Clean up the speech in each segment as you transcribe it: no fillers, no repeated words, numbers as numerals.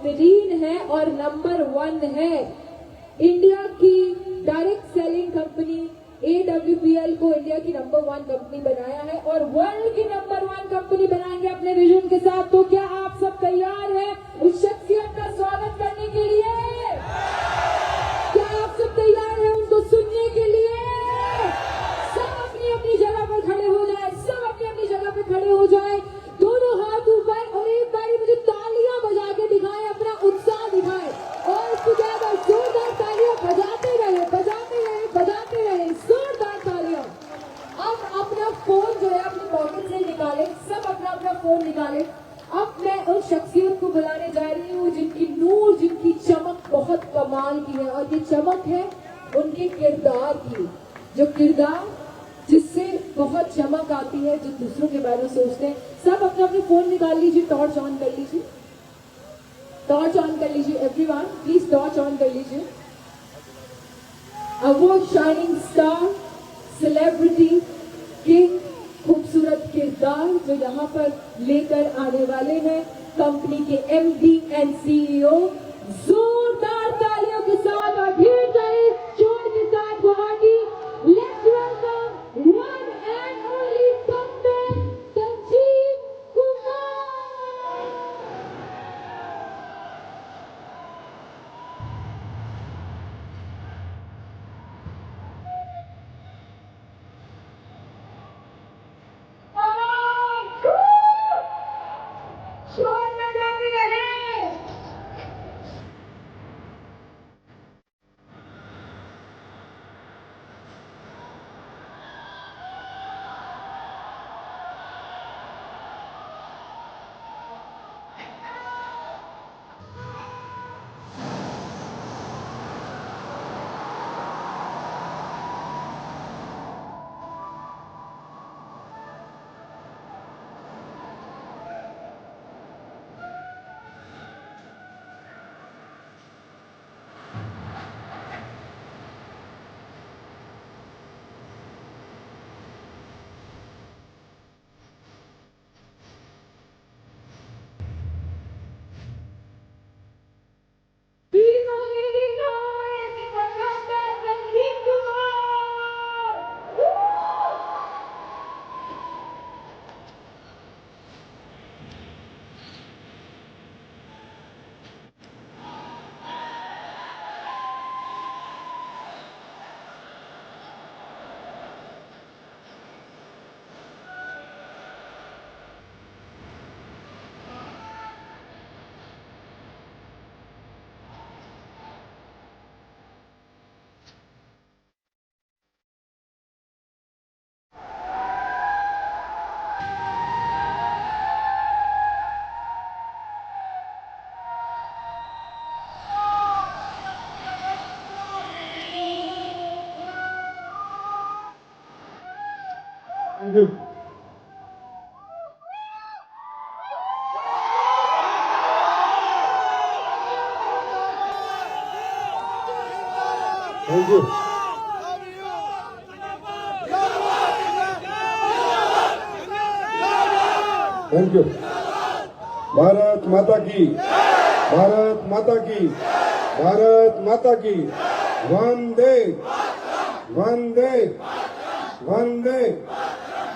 बेहतरीन है और नंबर 1 है। इंडिया की डायरेक्ट सेलिंग कंपनी AWPL को इंडिया की नंबर 1 कंपनी बनाया है और वर्ल्ड की नंबर 1 कंपनी बनाएंगे अपने विजन के साथ। तो क्या आप सब तैयार हैं उस शख्सियत का स्वागत करने के लिए? क्या आप सब तैयार हैं उनको सुनने के लिए? सब अपनी अपनी जगह पर खड़े हो जाए, सब अपनी अपनी जगह पर खड़े हो जाए, दोनों हाथ ऊपर और एक बारी मुझे तालियां बजा के दिखाएं, अपना उत्साह दिखाएं और टुगेदर जोरदार तालियां बजाते रहे, बजाते रहे, बजाते रहे, जोरदार तालियां। अब अपना फोन जो है अपनी पॉकेट से निकाले, सब अपना अपना फोन निकाले। अब मैं उस शख्सियत को बुलाने जा रही हूँ जिनकी नूर, जिनकी चमक बहुत कमाल की है और ये चमक है उनके किरदार की, जो किरदार जिससे बहुत चमक आती है, जो दूसरों के बारे में सोचते हैं। सब अपना अपने फोन निकाल लीजिए, टॉर्च ऑन कर लीजिए, टॉर्च ऑन कर लीजिए, एवरीवन प्लीज टॉर्च ऑन कर लीजिए। अब वो शाइनिंग स्टार, सेलिब्रिटी, किंग, खूबसूरत किरदार जो यहाँ पर लेकर आने वाले हैं कंपनी के MD एंड CEO, जोरदार तालियों के साथ और ढेर सारे जोर के साथ Guwahati, let's welcome one and only captain Sanjeev Kumar. Thank you. Thank you. Bharat माता की, भारत माता की, भारत माता की, वंदे वंदे वंदे।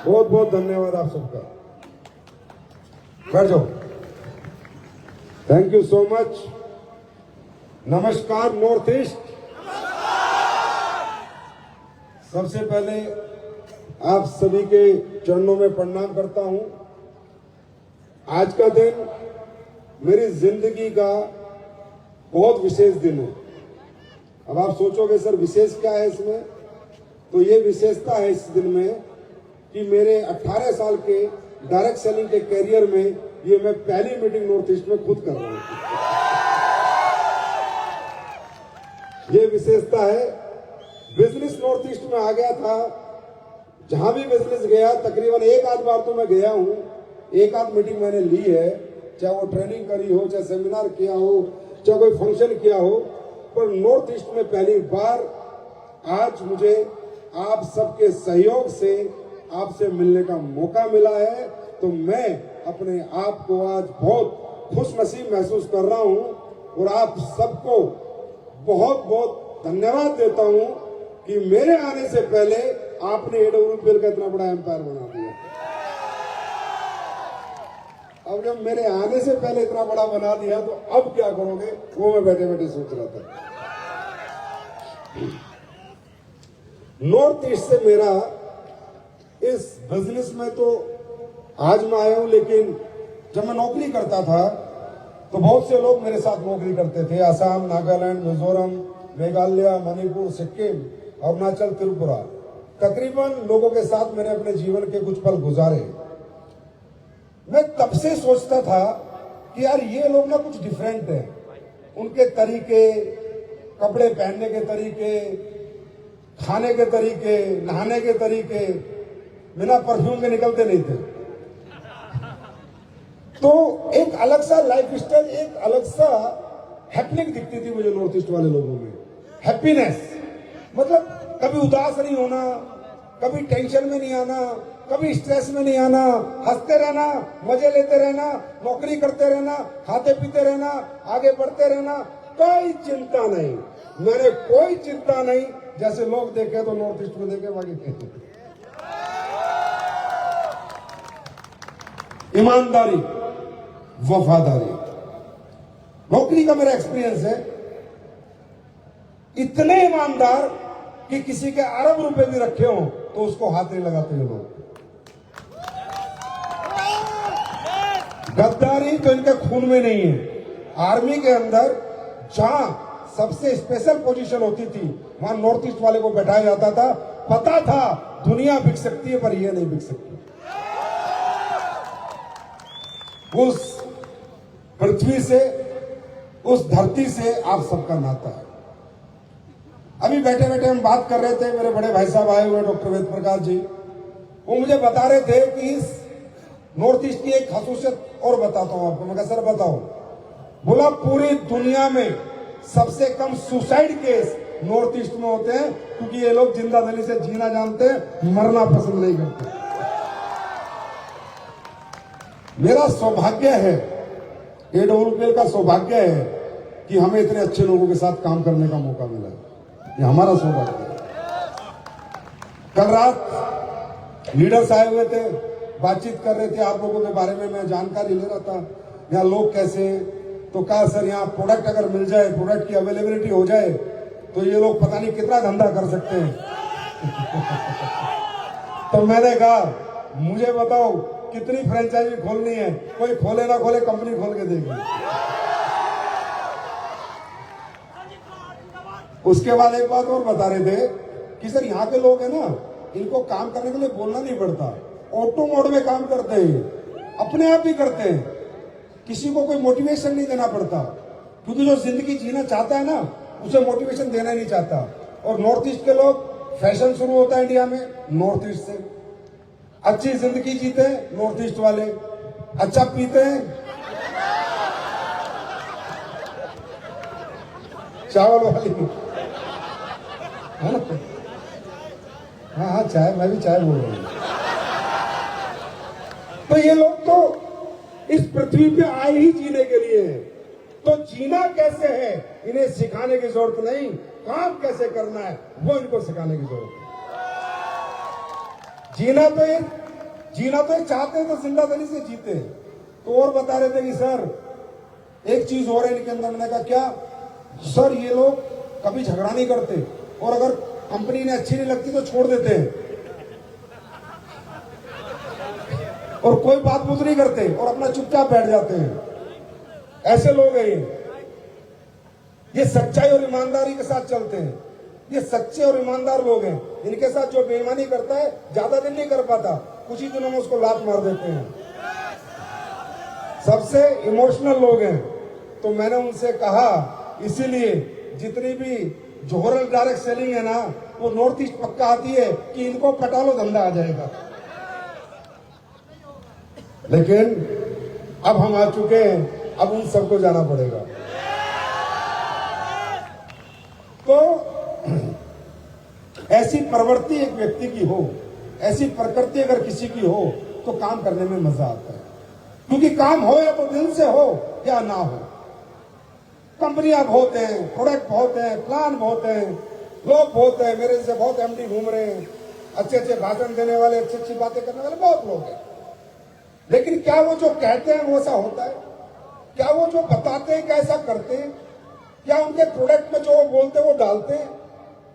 बहुत बहुत धन्यवाद आप सबका। बैठ जाओ। Thank you so much. नमस्कार नॉर्थ ईस्ट। सबसे पहले आप सभी के चरणों में प्रणाम करता हूं। आज का दिन मेरी जिंदगी का बहुत विशेष दिन है। अब आप सोचोगे सर विशेष क्या है इसमें? तो ये विशेषता है इस दिन में कि मेरे 18 साल के डायरेक्ट सेलिंग के कैरियर में ये मैं पहली मीटिंग नॉर्थ ईस्ट में खुद कर रहा हूं। ये विशेषता है। बिजनेस नॉर्थ ईस्ट में आ गया था, जहां भी बिजनेस गया तकरीबन एक आध बार तो मैं गया हूं, एक आध मीटिंग मैंने ली है, चाहे वो ट्रेनिंग करी हो, चाहे सेमिनार किया हो, चाहे कोई फंक्शन किया हो, पर नॉर्थ ईस्ट में पहली बार आज मुझे आप सबके सहयोग से आपसे मिलने का मौका मिला है। तो मैं अपने आप को आज बहुत खुश नसीब महसूस कर रहा हूं और आप सबको बहुत बहुत धन्यवाद देता हूं कि मेरे आने से पहले आपने AWPL का इतना बड़ा एम्पायर बना दिया। अब जब मेरे आने से पहले इतना बड़ा बना दिया तो अब क्या करोगे, वो मैं बैठे बैठे सोच रहा था। नॉर्थ ईस्ट से मेरा इस बिजनेस में तो आज मैं आया हूं, लेकिन जब मैं नौकरी करता था तो बहुत से लोग मेरे साथ नौकरी करते थे। असम, नागालैंड, मिजोरम, मेघालय, मणिपुर, सिक्किम, अरुणाचल, त्रिपुरा, तकरीबन लोगों के साथ मैंने अपने जीवन के कुछ पल गुजारे। मैं तब से सोचता था कि यार ये लोग ना कुछ डिफरेंट है, उनके तरीके, कपड़े पहनने के तरीके, खाने के तरीके, नहाने के तरीके बिना परफ्यूम के निकलते नहीं थे। तो एक अलग सा लाइफ स्टाइल, एक अलग सा हैपनिंग दिखती थी मुझे नॉर्थ ईस्ट वाले लोगों में। हैप्पीनेस मतलब कभी उदास नहीं होना, कभी टेंशन में नहीं आना, कभी स्ट्रेस में नहीं आना, हंसते रहना, मजे लेते रहना, नौकरी करते रहना, खाते पीते रहना, आगे बढ़ते रहना, कोई चिंता नहीं। मैंने कोई चिंता नहीं, जैसे लोग देखे तो नॉर्थ ईस्ट में देखे बाकी कहते। ईमानदारी, वफादारी, नौकरी का मेरा एक्सपीरियंस है। इतने ईमानदार कि किसी के अरब रुपए भी रखे हो तो उसको हाथ नहीं लगाते ये लोग। गद्दारी तो इनके खून में नहीं है। आर्मी के अंदर जहां सबसे स्पेशल पोजीशन होती थी वहां नॉर्थ ईस्ट वाले को बैठाया जाता था। पता था दुनिया बिक सकती है पर यह नहीं बिक सकती। उस पृथ्वी से, उस धरती से आप सबका नाता है। अभी बैठे बैठे हम बात कर रहे थे, मेरे बड़े भाई साहब आए हुए डॉक्टर वेद प्रकाश जी, वो मुझे बता रहे थे कि इस नॉर्थ ईस्ट की एक खासियत और बताता हूं आपको। मैं कहा सर बताओ। बोला पूरी दुनिया में सबसे cum suicide case north east में होते हैं क्योंकि ये लोग जिंदादिली से जीना जानते हैं, मरना पसंद नहीं करते। मेरा सौभाग्य है, AWPL का सौभाग्य है कि हमें इतने अच्छे लोगों के साथ काम करने का मौका मिला है। ये हमारा सौभाग्य है। कल रात लीडर्स आए हुए थे, बातचीत कर रहे थे आप लोगों के बारे में, मैं जानकारी ले रहा था यहाँ लोग कैसे हैं। तो कहा सर यहाँ प्रोडक्ट अगर मिल जाए, प्रोडक्ट की अवेलेबिलिटी हो जाए तो ये लोग पता नहीं कितना धंधा कर सकते हैं। तो मैंने कहा मुझे बताओ कितनी फ्रेंचाइजी खोलनी है, कोई खोले ना खोले कंपनी खोल के देगी। उसके बाद एक बात और बता रहे थे कि सर यहाँ के लोग हैं ना, इनको काम करने के लिए बोलना नहीं पड़ता, ऑटो मोड में काम करते हैं, अपने आप ही करते हैं, किसी को कोई मोटिवेशन नहीं देना पड़ता। क्योंकि जो जिंदगी जीना चाहता है ना उसे मोटिवेशन देना नहीं चाहता। और नॉर्थ ईस्ट के लोग, फैशन शुरू होता है इंडिया में नॉर्थ ईस्ट से। अच्छी जिंदगी जीते हैं नॉर्थ ईस्ट वाले, अच्छा पीते हैं, चावल वाली है ना। हाँ हाँ चाय, मैं भी चाय बोल रहा हूं। तो ये लोग तो इस पृथ्वी पे आए ही जीने के लिए हैं। तो जीना कैसे है इन्हें सिखाने की जरूरत नहीं, काम कैसे करना है वो इनको सिखाने की जरूरत है। जीना तो ये चाहते हैं तो जिंदादिली से जीते हैं। तो और बता रहे थे कि सर एक चीज और है इनके अंदर। मैंने कहा क्या? सर ये लोग कभी झगड़ा नहीं करते और अगर कंपनी ने अच्छी नहीं लगती तो छोड़ देते हैं और कोई बात बुझ नहीं करते और अपना चुपचाप बैठ जाते हैं। ऐसे लोग हैं ये सच्चाई और ईमानदारी के साथ चलते हैं। ये सच्चे और ईमानदार लोग हैं। इनके साथ जो बेईमानी करता है ज्यादा दिन नहीं कर पाता, कुछ ही दिनों में उसको लात मार देते हैं। सबसे इमोशनल लोग हैं। तो मैंने उनसे कहा इसीलिए जितनी भी जोहरल डायरेक्ट सेलिंग है ना वो नॉर्थ ईस्ट पक्का आती है कि इनको पटा लो धंधा आ जाएगा। लेकिन अब हम आ चुके हैं, अब उन सबको जाना पड़ेगा। तो ऐसी प्रवृत्ति एक व्यक्ति की हो, ऐसी प्रकृति अगर किसी की हो तो काम करने में मजा आता है। क्योंकि काम हो या तो दिल से हो या ना हो। कंपनियां बहुत हैं, प्रोडक्ट बहुत हैं, प्लान बहुत हैं, लोग बहुत हैं, मेरे से बहुत एमडी घूम रहे हैं, अच्छे अच्छे भाषण देने वाले, अच्छी अच्छी बातें करने वाले बहुत लोग हैं। लेकिन क्या वो जो कहते हैं वो ऐसा होता है? क्या वो जो बताते हैं क्या ऐसा करते हैं? क्या उनके प्रोडक्ट में जो वो बोलते हैं वो डालते हैं?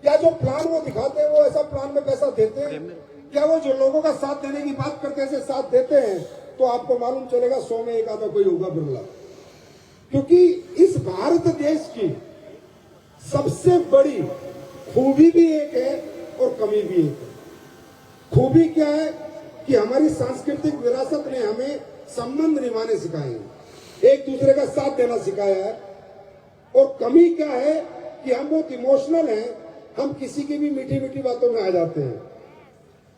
क्या जो प्लान वो दिखाते हैं वो ऐसा प्लान में पैसा देते हैं? क्या वो जो लोगों का साथ देने की बात करते हैं ऐसे साथ देते हैं? तो आपको मालूम चलेगा 100 में एक आधा कोई होगा बिरला। क्योंकि इस भारत देश की सबसे बड़ी खूबी भी एक है और कमी भी एक है। खूबी क्या है कि हमारी सांस्कृतिक विरासत ने हमें संबंध निभाने सिखाए हैं, एक दूसरे का साथ देना सिखाया है। और कमी क्या है कि हम बहुत इमोशनल हैं, हम किसी की भी मीठी मीठी बातों में आ जाते हैं।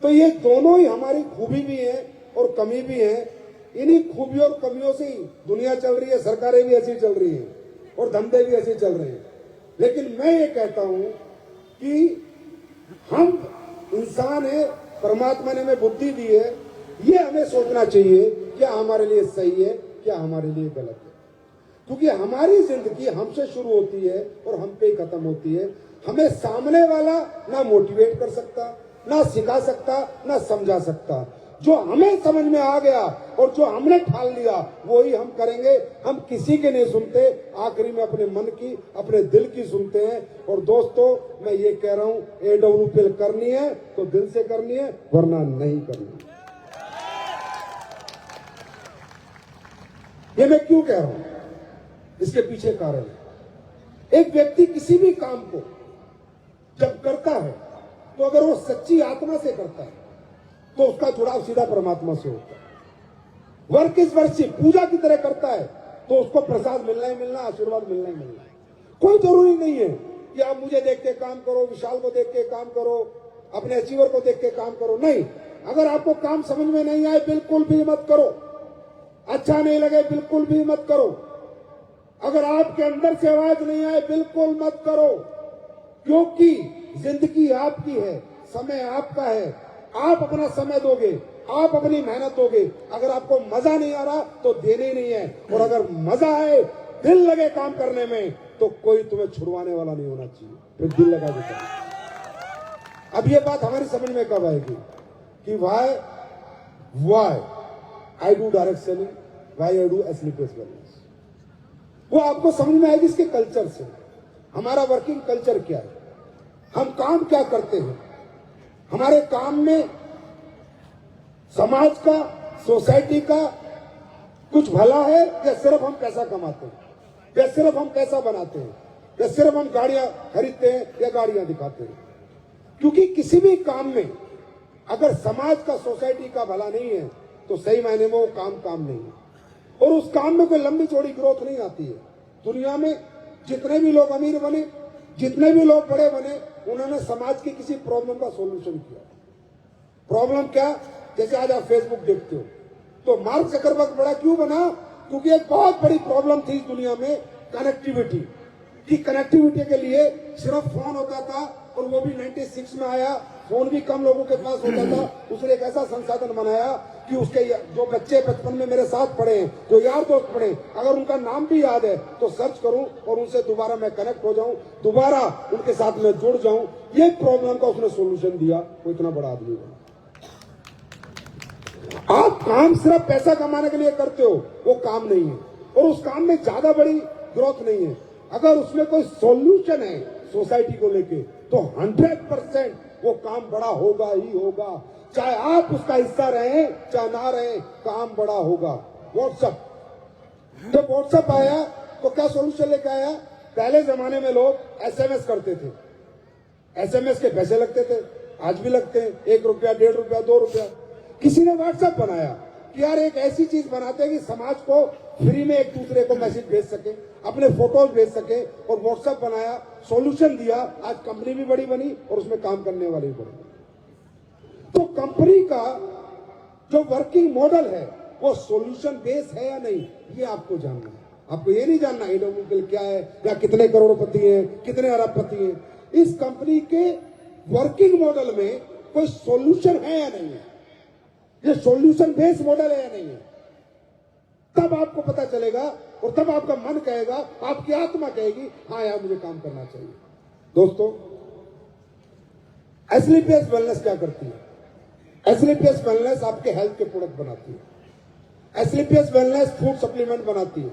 तो ये दोनों ही हमारी खूबी भी है और कमी भी है। इन्हीं खूबियों और कमियों से ही दुनिया चल रही है, सरकारें भी ऐसी चल रही हैं और धंधे भी ऐसे चल रहे हैं। लेकिन मैं ये कहता हूं कि हम इंसान है, परमात्मा ने हमें बुद्धि दी है, ये हमें सोचना चाहिए क्या हमारे लिए सही है, क्या हमारे लिए गलत है। क्योंकि हमारी जिंदगी हमसे शुरू होती है और हम पे ही खत्म होती है। हमें सामने वाला ना मोटिवेट कर सकता, ना सिखा सकता, ना समझा सकता। जो हमें समझ में आ गया और जो हमने ठान लिया वो ही हम करेंगे। हम किसी के नहीं सुनते, आखिरी में अपने मन की, अपने दिल की सुनते हैं। और दोस्तों मैं ये कह रहा हूं, AWPL करनी है तो दिल से करनी है, वरना नहीं करनी। ये मैं क्यों कह रहा हूं, इसके पीछे कारण है। एक व्यक्ति किसी भी काम को जब करता है तो अगर वो सच्ची आत्मा से करता है तो उसका जुड़ाव सीधा परमात्मा से होता है। वर्क इज वर्शिप, पूजा की तरह करता है तो उसको प्रसाद मिलना ही मिलना, आशीर्वाद मिलना ही मिलना है। कोई जरूरी नहीं है कि आप मुझे देख के काम करो, विशाल को देख के काम करो, अपने अचीवर को देख के काम करो। नहीं, अगर आपको काम समझ में नहीं आए बिल्कुल भी मत करो, अच्छा नहीं लगे बिल्कुल भी मत करो, अगर आपके अंदर से आवाज नहीं आए बिल्कुल मत करो। क्योंकि जिंदगी आपकी है, समय आपका है, आप अपना समय दोगे, आप अपनी मेहनत दोगे। अगर आपको मजा नहीं आ रहा तो देने ही नहीं है, और अगर मजा आए, दिल लगे काम करने में, तो कोई तुम्हें छुड़वाने वाला नहीं होना चाहिए। फिर दिल लगा देता। अब ये बात हमारी समझ में कब आएगी कि why I do direct selling, why I do Asclepius wellness, वो आपको समझ में आएगी इसके कल्चर से। हमारा वर्किंग कल्चर क्या है, हम काम क्या करते हैं, हमारे काम में समाज का, सोसाइटी का कुछ भला है या सिर्फ हम पैसा कमाते हैं, या सिर्फ हम पैसा बनाते हैं, या सिर्फ हम गाड़ियां खरीदते हैं या गाड़ियां दिखाते हैं। क्योंकि किसी भी काम में अगर समाज का, सोसाइटी का भला नहीं है तो सही मायने में वो काम नहीं है, और उस काम में कोई लंबी चौड़ी ग्रोथ नहीं आती है। दुनिया में जितने भी लोग अमीर बने, जितने भी लोग बड़े बने, उन्होंने समाज की किसी प्रॉब्लम का सॉल्यूशन किया। प्रॉब्लम क्या? जैसे आज आप फेसबुक देखते हो तो मार्क जकरबर्ग बड़ा क्यों बना? क्योंकि एक बहुत बड़ी प्रॉब्लम थी दुनिया में, कनेक्टिविटी की। कनेक्टिविटी के लिए सिर्फ फोन होता था, और वो भी 96 में आया। फोन भी कम लोगों के पास होता था। उसने एक ऐसा संसाधन बनाया कि उसके जो बच्चे बचपन में मेरे साथ पढ़े हैं, जो यार दोस्त पढ़े, अगर उनका नाम भी याद है तो सर्च करूं और उनसे दोबारा मैं कनेक्ट हो जाऊं, दोबारा उनके साथ में जुड़ जाऊं। ये प्रॉब्लम का उसने सोल्यूशन दिया। वो इतना बड़ा आदमी बना। आप काम सिर्फ पैसा कमाने के लिए करते हो, वो काम नहीं है, और उस काम में ज्यादा बड़ी ग्रोथ नहीं है। अगर उसमें कोई सॉल्यूशन है सोसाइटी को लेके तो 100% वो काम बड़ा होगा ही होगा। चाहे आप उसका हिस्सा रहे चाहे ना रहे, काम बड़ा होगा। व्हाट्सएप, जब व्हाट्सएप आया तो क्या सॉल्यूशन लेके आया? पहले जमाने में लोग SMS करते थे, SMS के पैसे लगते थे, आज भी लगते हैं, 1 रुपया, 1.5 रुपया, 2 रुपया। किसी ने व्हाट्सएप बनाया कि यार एक ऐसी चीज बनाते हैं कि समाज को फ्री में एक दूसरे को मैसेज भेज सके, अपने फोटोज भेज सके, और व्हाट्सएप बनाया, सॉल्यूशन दिया। आज कंपनी भी बड़ी बनी और उसमें काम करने वाले भी बड़े। तो कंपनी का जो वर्किंग मॉडल है वो सॉल्यूशन बेस है या नहीं, ये आपको जानना है। आपको ये नहीं जानना AWPL क्या है या कितने करोड़पति हैं, कितने अरबपति हैं। इस कंपनी के वर्किंग मॉडल में कोई सॉल्यूशन है या नहीं है, ये सॉल्यूशन बेस्ड मॉडल है या नहीं है। तब आपको पता चलेगा और तब आपका मन कहेगा, आपकी आत्मा कहेगी, हाँ यार मुझे काम करना चाहिए। दोस्तों, एसलीपीएस वेलनेस क्या करती है? एसलीपीएस वेलनेस आपके हेल्थ के प्रोडक्ट बनाती है। एसलीपीएस वेलनेस फूड सप्लीमेंट बनाती है।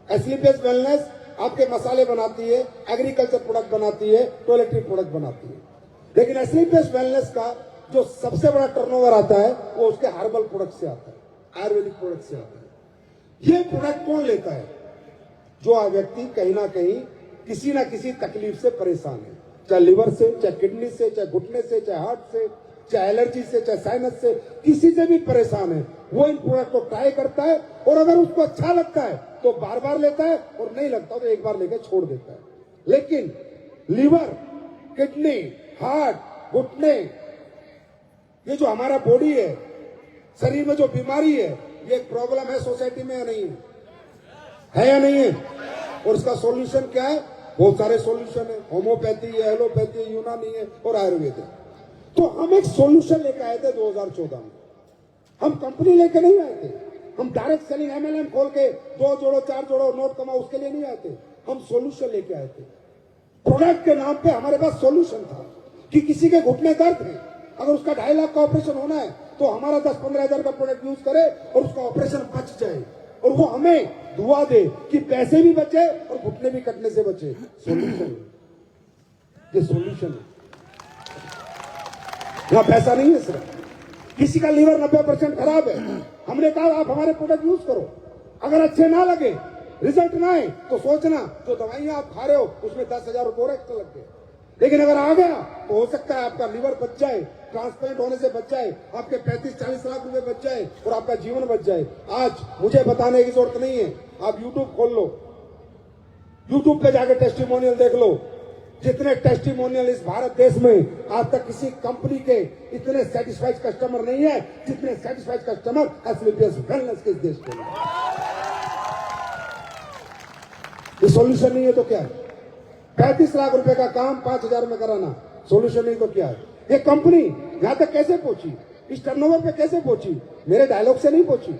एसलीपीएस वेलनेस आपके मसाले बनाती है, एग्रीकल्चर प्रोडक्ट बनाती है, टॉयलेटरी प्रोडक्ट बनाती है। लेकिन एसलीपीएस वेलनेस का जो सबसे बड़ा टर्नओवर आता है वो उसके हर्बल प्रोडक्ट से आता है, आयुर्वेदिक प्रोडक्ट से आता है। ये प्रोडक्ट कौन लेता है? जो व्यक्ति कहीं ना कहीं किसी ना किसी तकलीफ से परेशान है, चाहे लिवर से, चाहे किडनी से, चाहे घुटने से, चाहे हार्ट से, चाहे एलर्जी से, चाहे साइनस से, किसी से भी परेशान है, वो इन प्रोडक्ट को ट्राई करता है और अगर उसको अच्छा लगता है तो बार बार लेता है और नहीं लगता तो एक बार लेकर छोड़ देता है। लेकिन लिवर, किडनी, हार्ट, घुटने, ये जो हमारा बॉडी है, शरीर में जो बीमारी है, ये एक प्रॉब्लम है सोसाइटी में या नहीं है या नहीं है? और इसका सॉल्यूशन क्या है? बहुत सारे सॉल्यूशन है, होम्योपैथी है, एलोपैथी है, यूनानी है और आयुर्वेद है। तो हम एक सॉल्यूशन लेकर आए थे 2014 में। हम कंपनी लेके नहीं आए थे, हम डायरेक्ट सेलिंग एमएलएम खोल के 2 जोड़ो 4 जोड़ो नोट कमाओ उसके लिए नहीं आए थे। हम सॉल्यूशन लेके आए थे। प्रोडक्ट के नाम पे हमारे पास सॉल्यूशन था कि किसी के घुटने दर्द है, अगर उसका 2.5 लाख का ऑपरेशन होना है तो हमारा 10-15 हजार का प्रोडक्ट यूज करे और उसका ऑपरेशन बच जाए और वो हमें दुआ दे कि पैसे भी बचे और घुटने भी कटने से बचे। सॉल्यूशन, ये सॉल्यूशन है। यहां पैसा नहीं है सिर्फ। किसी का लीवर 90% खराब है, हमने कहा आप हमारे प्रोडक्ट यूज करो, अगर अच्छे ना लगे, रिजल्ट ना आए तो सोचना जो दवाइयां आप खा रहे हो उसमें 10,000 रुपये और एक्स्ट्रा लग गए। लेकिन अगर आ गया तो हो सकता है आपका लीवर बच जाए, ट्रांसप्लांट होने से बच जाए, आपके 35-40 लाख रुपए बच जाए और आपका जीवन बच जाए। आज मुझे बताने की जरूरत नहीं है, आप यूट्यूब खोल लो, यूट्यूब पे जाके टेस्टिमोनियल देख लो। जितने टेस्टिमोनियल इस भारत देश में आज तक किसी कंपनी के इतने सेटिस्फाइड कस्टमर नहीं है जितने सेटिस्फाइड कस्टमर एसलीपीएस वेलनेस के इस देश के लिए। ये सॉल्यूशन नहीं है तो क्या है? 35 लाख रुपए का काम 5,000 में कराना सॉल्यूशन नहीं तो क्या है? ये कंपनी यहां तक कैसे पहुंची, इस टर्नओवर पे कैसे पहुंची? मेरे डायलॉग से नहीं पहुंची,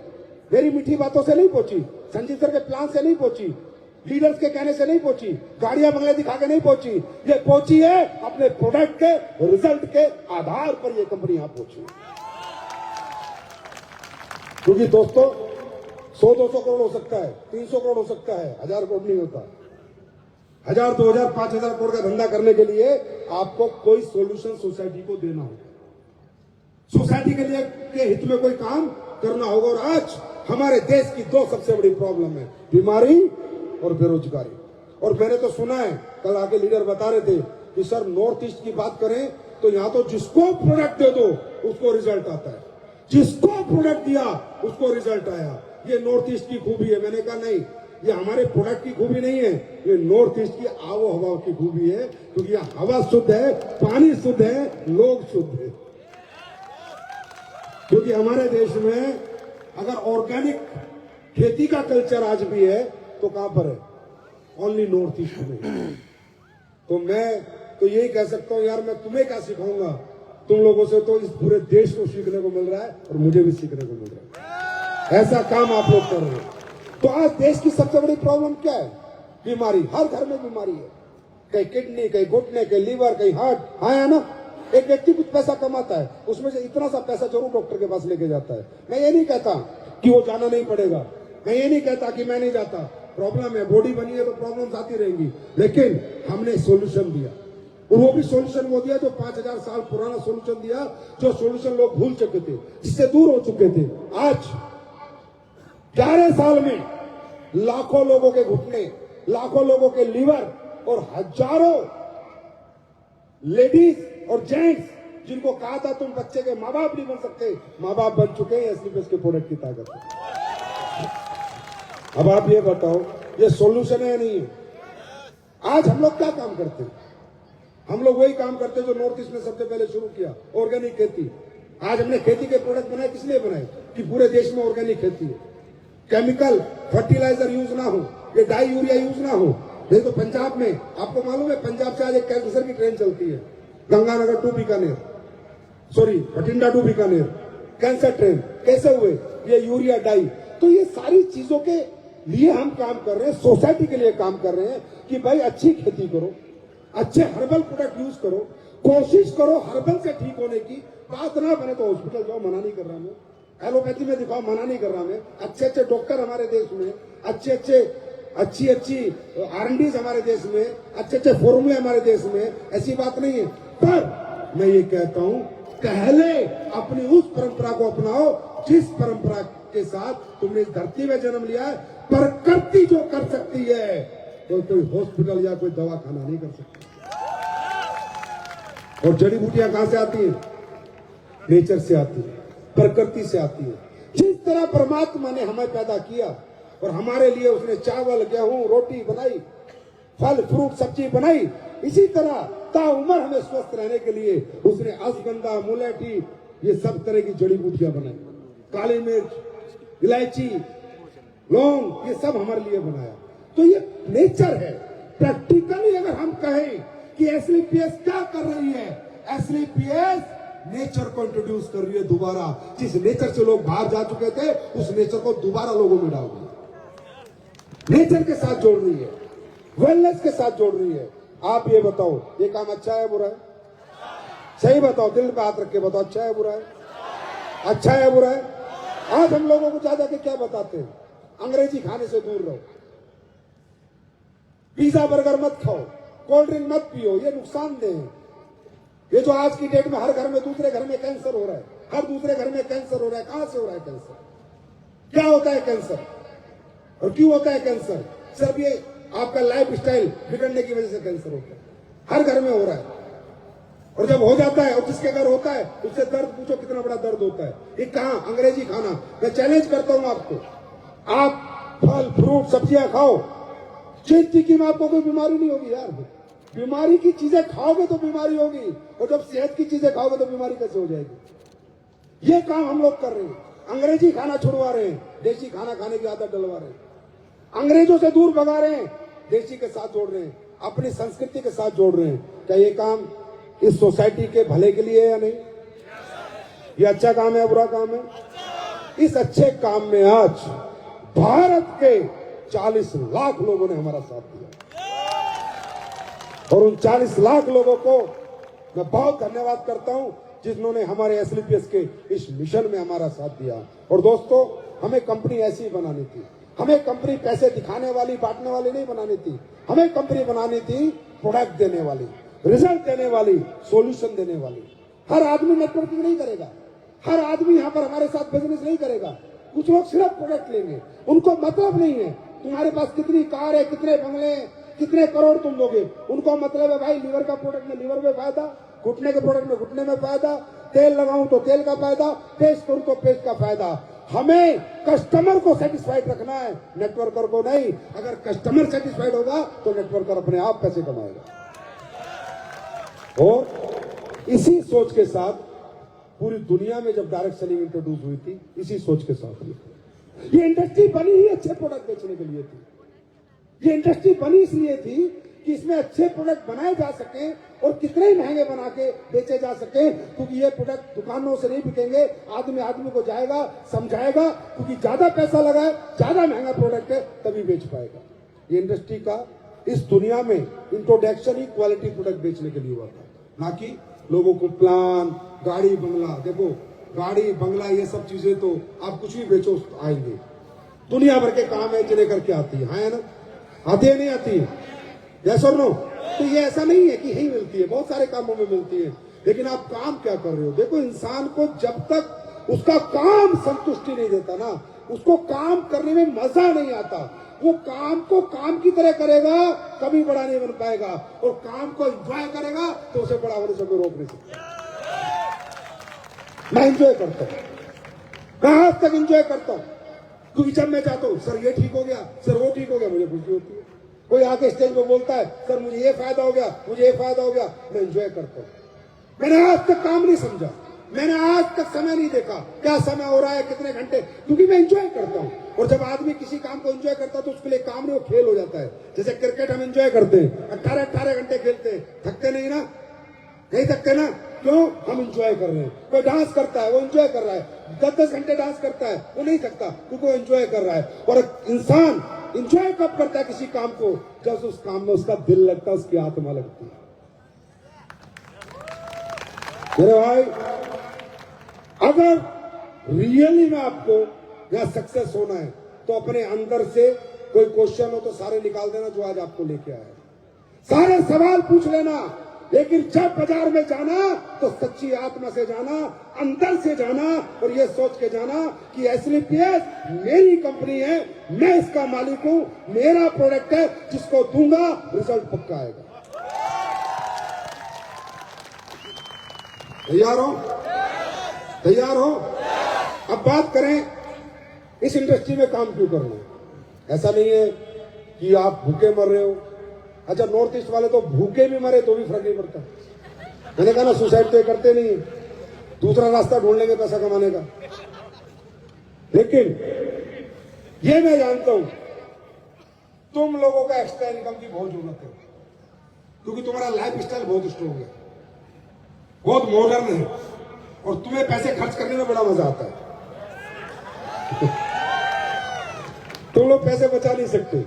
मेरी मीठी बातों से नहीं पहुंची, संजीव सर के प्लान से नहीं पहुंची, लीडर्स के कहने से नहीं पहुंची, गाड़ियां बंगले दिखा के नहीं पहुंची। ये पहुंची है अपने प्रोडक्ट के रिजल्ट के आधार पर ये कंपनी यहां पहुंची। क्योंकि दोस्तों 100-200 करोड़ हो सकता है, 300 करोड़ हो सकता है, 1000 करोड़ नहीं होता। 1000, 2000, 5000 करोड़ का धंधा करने के लिए आपको कोई सॉल्यूशन सोसाइटी को देना होगा, सोसाइटी के लिए के हित में कोई काम करना होगा। और आज हमारे देश की 2 सबसे बड़ी प्रॉब्लम है, बीमारी और बेरोजगारी। और मैंने तो सुना है, कल आके लीडर बता रहे थे कि सर नॉर्थ ईस्ट की बात करें तो यहां तो जिसको प्रोडक्ट दे दो उसको रिजल्ट आता है, जिसको प्रोडक्ट दिया उसको रिजल्ट आया। ये नॉर्थ ईस्ट की खूबी है। मैंने कहा नहीं, ये हमारे प्रोडक्ट की खूबी नहीं है, ये नॉर्थ ईस्ट की आबो हवा की खूबी है। क्योंकि यहाँ हवा शुद्ध है, पानी शुद्ध है, लोग शुद्ध है। क्योंकि हमारे देश में अगर ऑर्गेनिक खेती का कल्चर आज भी है तो कहां पर है? ओनली नॉर्थ ईस्ट में। तो मैं तो यही कह सकता हूं यार, मैं तुम्हें क्या सिखाऊंगा, तुम लोगों से तो इस पूरे देश को सीखने को मिल रहा है और मुझे भी सीखने को मिल रहा है। ऐसा काम आप लोग कर रहे हो। तो आज देश की सबसे बड़ी प्रॉब्लम क्या है? बीमारी। हर घर में बीमारी है, कहीं किडनी, कहीं घुटने, कहीं लीवर, कहीं हार्ट। हाँ है ना? एक व्यक्ति कुछ पैसा कमाता है, उसमें से इतना सा पैसा जरूर डॉक्टर के पास लेके जाता है। मैं ये नहीं कहता कि वो जाना नहीं पड़ेगा, मैं ये नहीं कहता कि मैं नहीं जाता। प्रॉब्लम है, बॉडी बनी है तो प्रॉब्लम्स आती रहेंगी, लेकिन हमने सॉल्यूशन दिया। और वो भी सॉल्यूशन वो दिया जो 5000 साल पुराना सॉल्यूशन दिया, जो सॉल्यूशन लोग भूल चुके थे, जिससे दूर हो चुके थे। आज 11 साल में लाखों लोगों के घुटने, लाखों लोगों के लीवर और हजारों लेडीज और जेंट्स जिनको कहा था तुम बच्चे के माँ बाप नहीं बन सकते, माँ बाप बन चुके हैं एसलीपीएस के प्रोडक्ट की ताकत से। अब आप ये बताओ, ये सॉल्यूशन है या नहीं है? आज हम लोग क्या काम करते हैं? हम लोग वही काम करते हैं जो नॉर्थ ईस्ट में सबसे पहले शुरू किया, ऑर्गेनिक खेती। आज हमने खेती के प्रोडक्ट बनाए, किस लिए बनाए? कि पूरे देश में ऑर्गेनिक खेती है, केमिकल फर्टिलाइजर यूज ना हो, ये डाई यूरिया यूज ना हो। नहीं तो पंजाब में, आपको मालूम है पंजाब से आज एक कैंसर की ट्रेन चलती है, Ganganagar to Bikaner, sorry Bathinda to Bikaner, cancer train. कैसे हुए? ये यूरिया डाई। तो ये सारी चीजों के लिए हम काम कर रहे हैं, सोसाइटी के लिए काम कर रहे हैं कि भाई अच्छी खेती करो, अच्छे हर्बल प्रोडक्ट यूज करो, कोशिश करो हर्बल से ठीक होने की। बात ना बने तो हॉस्पिटल जाओ, मना नहीं कर रहा मैं, एलोपैथी में दिखाओ, मना नहीं कर रहा मैं। अच्छे अच्छे डॉक्टर हमारे देश में, अच्छी R&Ds हमारे देश में, अच्छे अच्छे फॉर्मूले हमारे देश में, ऐसी बात नहीं है। पर मैं ये कहता हूं, पहले अपनी उस परंपरा को अपनाओ जिस परंपरा के साथ तुमने इस धरती में जन्म लिया है। प्रकृति जो कर सकती है तो कोई हॉस्पिटल या कोई दवाखाना नहीं कर सकता। और जड़ी बूटियां कहां से आती हैं? नेचर से आती है, प्रकृति से आती है। जिस तरह परमात्मा ने हमें पैदा किया और हमारे लिए उसने चावल, गेहूं, रोटी बनाई, फल फ्रूट सब्जी बनाई, इसी तरह ताउम्र हमें स्वस्थ रहने के लिए उसने अश्वगंधा, मुलेठी, ये सब तरह की जड़ी बूटियां बनाई, काली मिर्च, इलायची, लौंग, ये सब हमारे लिए बनाया। तो ये नेचर है। प्रैक्टिकली अगर हम कहें कि एसलीपीएस क्या कर रही है, एसलीपीएस नेचर को इंट्रोड्यूस कर रही है दोबारा। जिस नेचर से लोग बाहर जा चुके थे, उस नेचर को दोबारा लोगों में डाल रही है, नेचर के साथ जोड़ रही है, वेलनेस के साथ जोड़ रही है। आप ये बताओ, ये काम अच्छा है बुरा है? सही बताओ, दिल पे हाथ रख के बताओ, अच्छा है बुरा है? अच्छा है बुरा है? आज हम लोगों को ज्यादा के क्या बताते हैं? अंग्रेजी खाने से दूर रहो, पिज्जा बर्गर मत खाओ, कोल्ड ड्रिंक मत पियो, ये नुकसानदेह है। ये जो आज की डेट में हर घर में, दूसरे घर में कैंसर हो रहा है, हर दूसरे घर में कैंसर हो रहा है। कहां से हो रहा है कैंसर? क्या होता है कैंसर और क्यों होता है कैंसर? सिर्फ ये आपका लाइफ स्टाइल बिगड़ने की वजह से कैंसर होता है, हर घर में हो रहा है। और जब हो जाता है और जिसके घर होता है उससे दर्द पूछो कितना बड़ा दर्द होता है। ये कहां? अंग्रेजी खाना। मैं चैलेंज करता हूं आपको, आप फल फ्रूट सब्जियां खाओ, चेती की में आपको कोई बीमारी नहीं होगी यार। बीमारी की चीजें खाओगे तो बीमारी होगी, और जब सेहत की चीजें खाओगे तो बीमारी कैसे हो जाएगी? ये काम हम लोग कर रहे हैं। अंग्रेजी खाना छुड़वा रहे हैं, देसी खाना खाने की आदत डलवा रहे हैं, अंग्रेजों से दूर भगा रहे हैं, देसी के साथ जोड़ रहे हैं, अपनी संस्कृति के साथ जोड़ रहे हैं। क्या ये काम इस सोसाइटी के भले के लिए है या नहीं? ये अच्छा काम है या बुरा काम है? इस अच्छे काम में आज भारत के 40 लाख लोगों ने हमारा साथ दिया, और उन 40 लाख लोगों को मैं बहुत धन्यवाद करता हूं जिन्होंने हमारे एसलीपीएस के इस मिशन में हमारा साथ दिया। और दोस्तों, हमें कंपनी ऐसी ही बनानी थी। हमें कंपनी पैसे दिखाने वाली, बांटने वाली नहीं बनानी थी। हमें कंपनी बनानी थी प्रोडक्ट देने वाली, रिजल्ट देने वाली, सॉल्यूशन देने वाली। हर आदमी नेटवर्किंग नहीं करेगा, हर आदमी यहाँ पर हमारे साथ बिजनेस नहीं करेगा। कुछ लोग सिर्फ प्रोडक्ट लेंगे, उनको मतलब नहीं है तुम्हारे पास कितनी कार है, कितने बंगले, कितने करोड़ तुम दोगे। उनको मतलब है भाई लीवर का प्रोडक्ट में लीवर में फायदा, घुटने के प्रोडक्ट में घुटने में फायदा, तेल लगाऊं तो तेल का फायदा, पेस्ट करूं तो पेस्ट का फायदा। हमें कस्टमर को सेटिस्फाइड रखना है, नेटवर्कर को नहीं। अगर कस्टमर सेटिस्फाइड होगा तो नेटवर्कर अपने आप पैसे कमाएगा। और इसी सोच के साथ पूरी दुनिया में जब डायरेक्ट सेलिंग इंट्रोड्यूस हुई थी, इसी सोच के साथ ये इंडस्ट्री बनी ही अच्छे प्रोडक्ट बेचने के लिए थी। ये इंडस्ट्री बनी इसलिए थी कि इसमें अच्छे प्रोडक्ट बनाए जा सके और कितने ही महंगे बना के बेचे जा सके, क्योंकि ये प्रोडक्ट दुकानों से नहीं बिकेंगे। आदमी को जाएगा, समझाएगा, क्योंकि ज्यादा पैसा लगाए, ज्यादा महंगा प्रोडक्ट है तभी बेच पाएगा। ये इंडस्ट्री का इस दुनिया में इंट्रोडक्शन ही क्वालिटी प्रोडक्ट बेचने के लिए हुआ था, ना कि लोगों को प्लान, गाड़ी बंगला। देखो, गाड़ी बंगला ये सब चीजें तो आप कुछ भी बेचो आएंगे। दुनिया भर के काम है जिन्हें करके आती है ना? आती है नहीं आती है? यस और नो? तो ये ऐसा नहीं है कि यही मिलती है, बहुत सारे कामों में मिलती है। लेकिन आप काम क्या कर रहे हो? देखो, इंसान को जब तक उसका काम संतुष्टि नहीं देता ना, उसको काम करने में मजा नहीं आता। वो काम को काम की तरह करेगा, कभी बड़ा नहीं बन पाएगा। और काम को एंजॉय करेगा तो उसे बड़ा होने से कोई रोक नहीं सकता। मैं एंजॉय करता हूं, मैं आज तक एंजॉय करता हूं, क्योंकि जब मैं चाहता हूं सर ये ठीक हो गया, सर वो ठीक हो गया, मुझे खुशी होती है। कोई आके स्टेज पे बोलता है सर मुझे ये फायदा हो गया, मुझे ये फायदा हो गया, मैं एंजॉय करता हूं। मैंने आज तक काम नहीं समझा, मैंने आज तक समय नहीं देखा क्या समय हो रहा है, कितने घंटे, क्योंकि मैं एंजॉय करता हूं। और जब आदमी किसी काम को एंजॉय करता है तो उसके लिए काम नहीं, वो खेल हो जाता है। जैसे क्रिकेट हम एंजॉय करते हैं, 18-18 घंटे खेलते हैं, थकते नहीं ना? नहीं थकते ना? क्यों? हम एंजॉय कर रहे हैं। कोई डांस करता है, वो एंजॉय कर रहा है, 10-10 घंटे डांस करता है, वो नहीं थकता क्योंकि वो एंजॉय कर रहा है। और एक इंसान एंजॉय कब करता है किसी काम को? जब उस काम में उसका दिल लगता है, उसकी आत्मा लगती है। मेरे भाई, अगर रियली में आपको यहां सक्सेस होना है तो अपने अंदर से कोई क्वेश्चन हो तो सारे निकाल देना जो आज आपको लेके आया है। सारे सवाल पूछ लेना, लेकिन जब बाजार में जाना तो सच्ची आत्मा से जाना, अंदर से जाना, और ये सोच के जाना कि एसलीपीएस मेरी कंपनी है, मैं इसका मालिक हूं, मेरा प्रोडक्ट है, जिसको दूंगा रिजल्ट पक्का आएगा। तैयार हो? तैयार हो? अब बात करें इस इंडस्ट्री में काम क्यों करना है। ऐसा नहीं है कि आप भूखे मर रहे हो। अच्छा, नॉर्थ ईस्ट वाले तो भूखे भी मरे तो भी फर्क नहीं पड़ता। मैंने कहा ना, सुसाइड तो करते नहीं, दूसरा रास्ता ढूंढ लेंगे पैसा कमाने का। लेकिन ये मैं जानता हूं, तुम लोगों का एक्स्ट्रा इनकम की बहुत जरूरत है, क्योंकि तुम्हारा लाइफ स्टाइल बहुत स्ट्रॉन्ग है, बहुत मॉडर्न है, और तुम्हें पैसे खर्च करने में बड़ा मजा आता है। तुम लोग पैसे बचा नहीं सकते,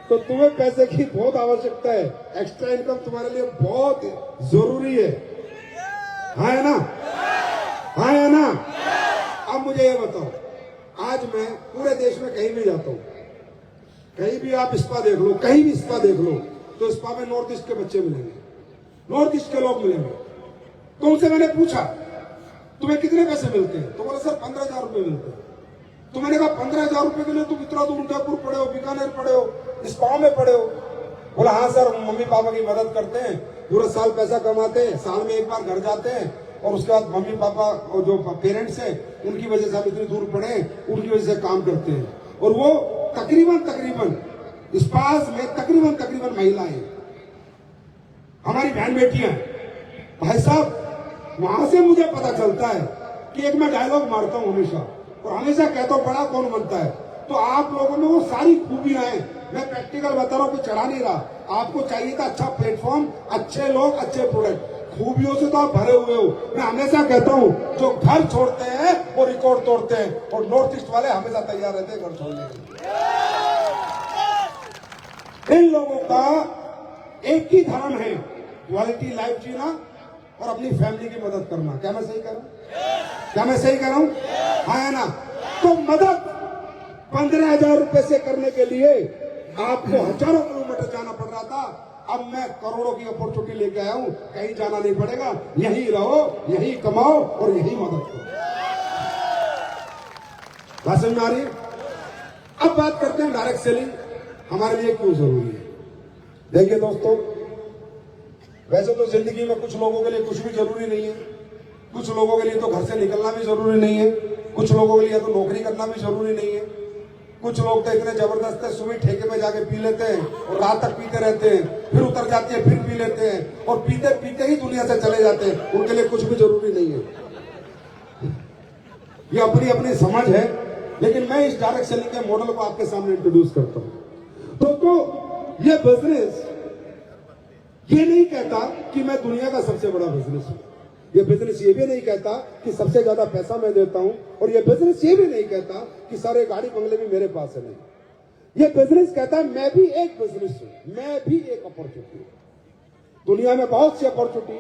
तो तुम्हें पैसे की बहुत आवश्यकता है। एक्स्ट्रा इनकम तुम्हारे लिए बहुत जरूरी है। हाँ है ना? हाँ है ना? अब मुझे ये बताओ, आज मैं पूरे देश में कहीं भी जाता हूं, कहीं भी आप स्पा देख लो, कहीं भी स्पा देख लो, तो स्पा में नॉर्थ ईस्ट के बच्चे मिलेंगे, नॉर्थ ईस्ट के लोग मिलेंगे। तो उनसे मैंने पूछा, तुम्हें कितने पैसे मिलते हैं? तो बोले सर 15,000 रुपए मिलते हैं। तो मैंने कहा 15,000 रुपए के लिए तुम इतना दूर उदयपुर पड़े हो, बीकानेर पड़े हो, स्पा में पड़े हो? बोला हाँ सर, मम्मी पापा की मदद करते हैं, पूरा साल पैसा कमाते हैं, साल में एक बार घर जाते हैं, और उसके बाद मम्मी पापा और जो पेरेंट्स हैं उनकी वजह से हम इतनी दूर पड़े, उनकी वजह से काम करते हैं। और वो तकरीबन स्पास में तकरीबन महिलाएं, हमारी बहन बेटियां। भाई साहब, वहां से मुझे पता चलता है कि एक मैं डायलॉग मारता हूं हमेशा, और हमेशा कहता हूं बड़ा कौन बनता है। तो आप लोगों में वो सारी खूबियां हैं। मैं प्रैक्टिकल बता रहा हूं, कोई चढ़ा नहीं रहा। आपको चाहिए था अच्छा प्लेटफॉर्म, अच्छे लोग, अच्छे प्रोडक्ट। खूबियों से तो आप भरे हुए हो। मैं हमेशा कहता हूं, जो घर छोड़ते हैं वो रिकॉर्ड तोड़ते हैं, और नॉर्थ ईस्ट वाले हमेशा तैयार रहते हैं घर छोड़ने के लिए। इन लोगों का एक ही धर्म है, क्वालिटी लाइफ जीना और अपनी फैमिली की मदद करना। क्या मैं सही कर रहा हूं? क्या मैं सही कर रहा हूं? हाँ है ना? तो मदद 15,000 रुपए से करने के लिए आपको हजारों किलोमीटर जाना पड़ रहा था। अब मैं करोड़ों की अपॉर्चुनिटी लेके आया हूं, कहीं जाना नहीं पड़ेगा। यहीं रहो, यहीं कमाओ और यहीं मदद करो। बात समझ में आ रही है? अब बात करते हैं डायरेक्ट सेलिंग हमारे लिए क्यों जरूरी है। देखिए दोस्तों, वैसे तो जिंदगी में कुछ लोगों के लिए कुछ भी जरूरी नहीं है। कुछ लोगों के लिए तो घर से निकलना भी जरूरी नहीं है। कुछ लोगों के लिए तो नौकरी करना भी जरूरी नहीं है। कुछ लोग तो इतने जबरदस्त है, सुबह ठेके में जाके पी लेते हैं और रात तक पीते रहते हैं, फिर उतर जाती है, फिर पी लेते हैं, और पीते पीते ही दुनिया से चले जाते हैं। उनके लिए कुछ भी जरूरी नहीं है। ये अपनी अपनी समझ है। लेकिन मैं इस डायरेक्ट सेलिंग के मॉडल को आपके सामने इंट्रोड्यूस करता हूं। तो ये बिजनेस ये नहीं कहता कि मैं दुनिया का सबसे बड़ा बिजनेस हूं। ये बिजनेस ये भी नहीं कहता कि सबसे ज्यादा पैसा मैं देता हूं, और ये बिजनेस ये भी नहीं कहता कि सारे गाड़ी बंगले भी मेरे पास है। नहीं, ये बिजनेस कहता है मैं भी एक बिजनेस हूं, मैं भी एक अपॉर्चुनिटी हूं। दुनिया में बहुत सी अपॉर्चुनिटी,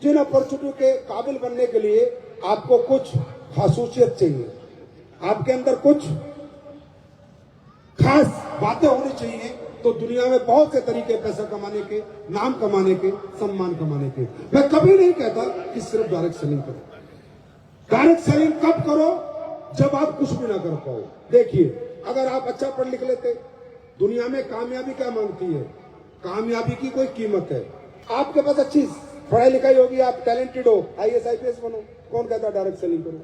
जिन अपॉर्चुनिटी के काबिल बनने के लिए आपको कुछ खासूसियत चाहिए, आपके अंदर कुछ खास बातें होनी चाहिए। तो दुनिया में बहुत से तरीके पैसा कमाने के, नाम कमाने के, सम्मान कमाने के। मैं कभी नहीं कहता कि सिर्फ डायरेक्ट सेलिंग करो। डायरेक्ट सेलिंग कब करो? जब आप कुछ भी ना कर पाओ। देखिए, अगर आप अच्छा पढ़ लिख लेते, दुनिया में कामयाबी क्या मांगती है? कामयाबी की कोई कीमत है। आपके पास अच्छी पढ़ाई लिखाई होगी, आप टैलेंटेड हो, IAS IPS बनो। कौन कहता डायरेक्ट सेलिंग करो?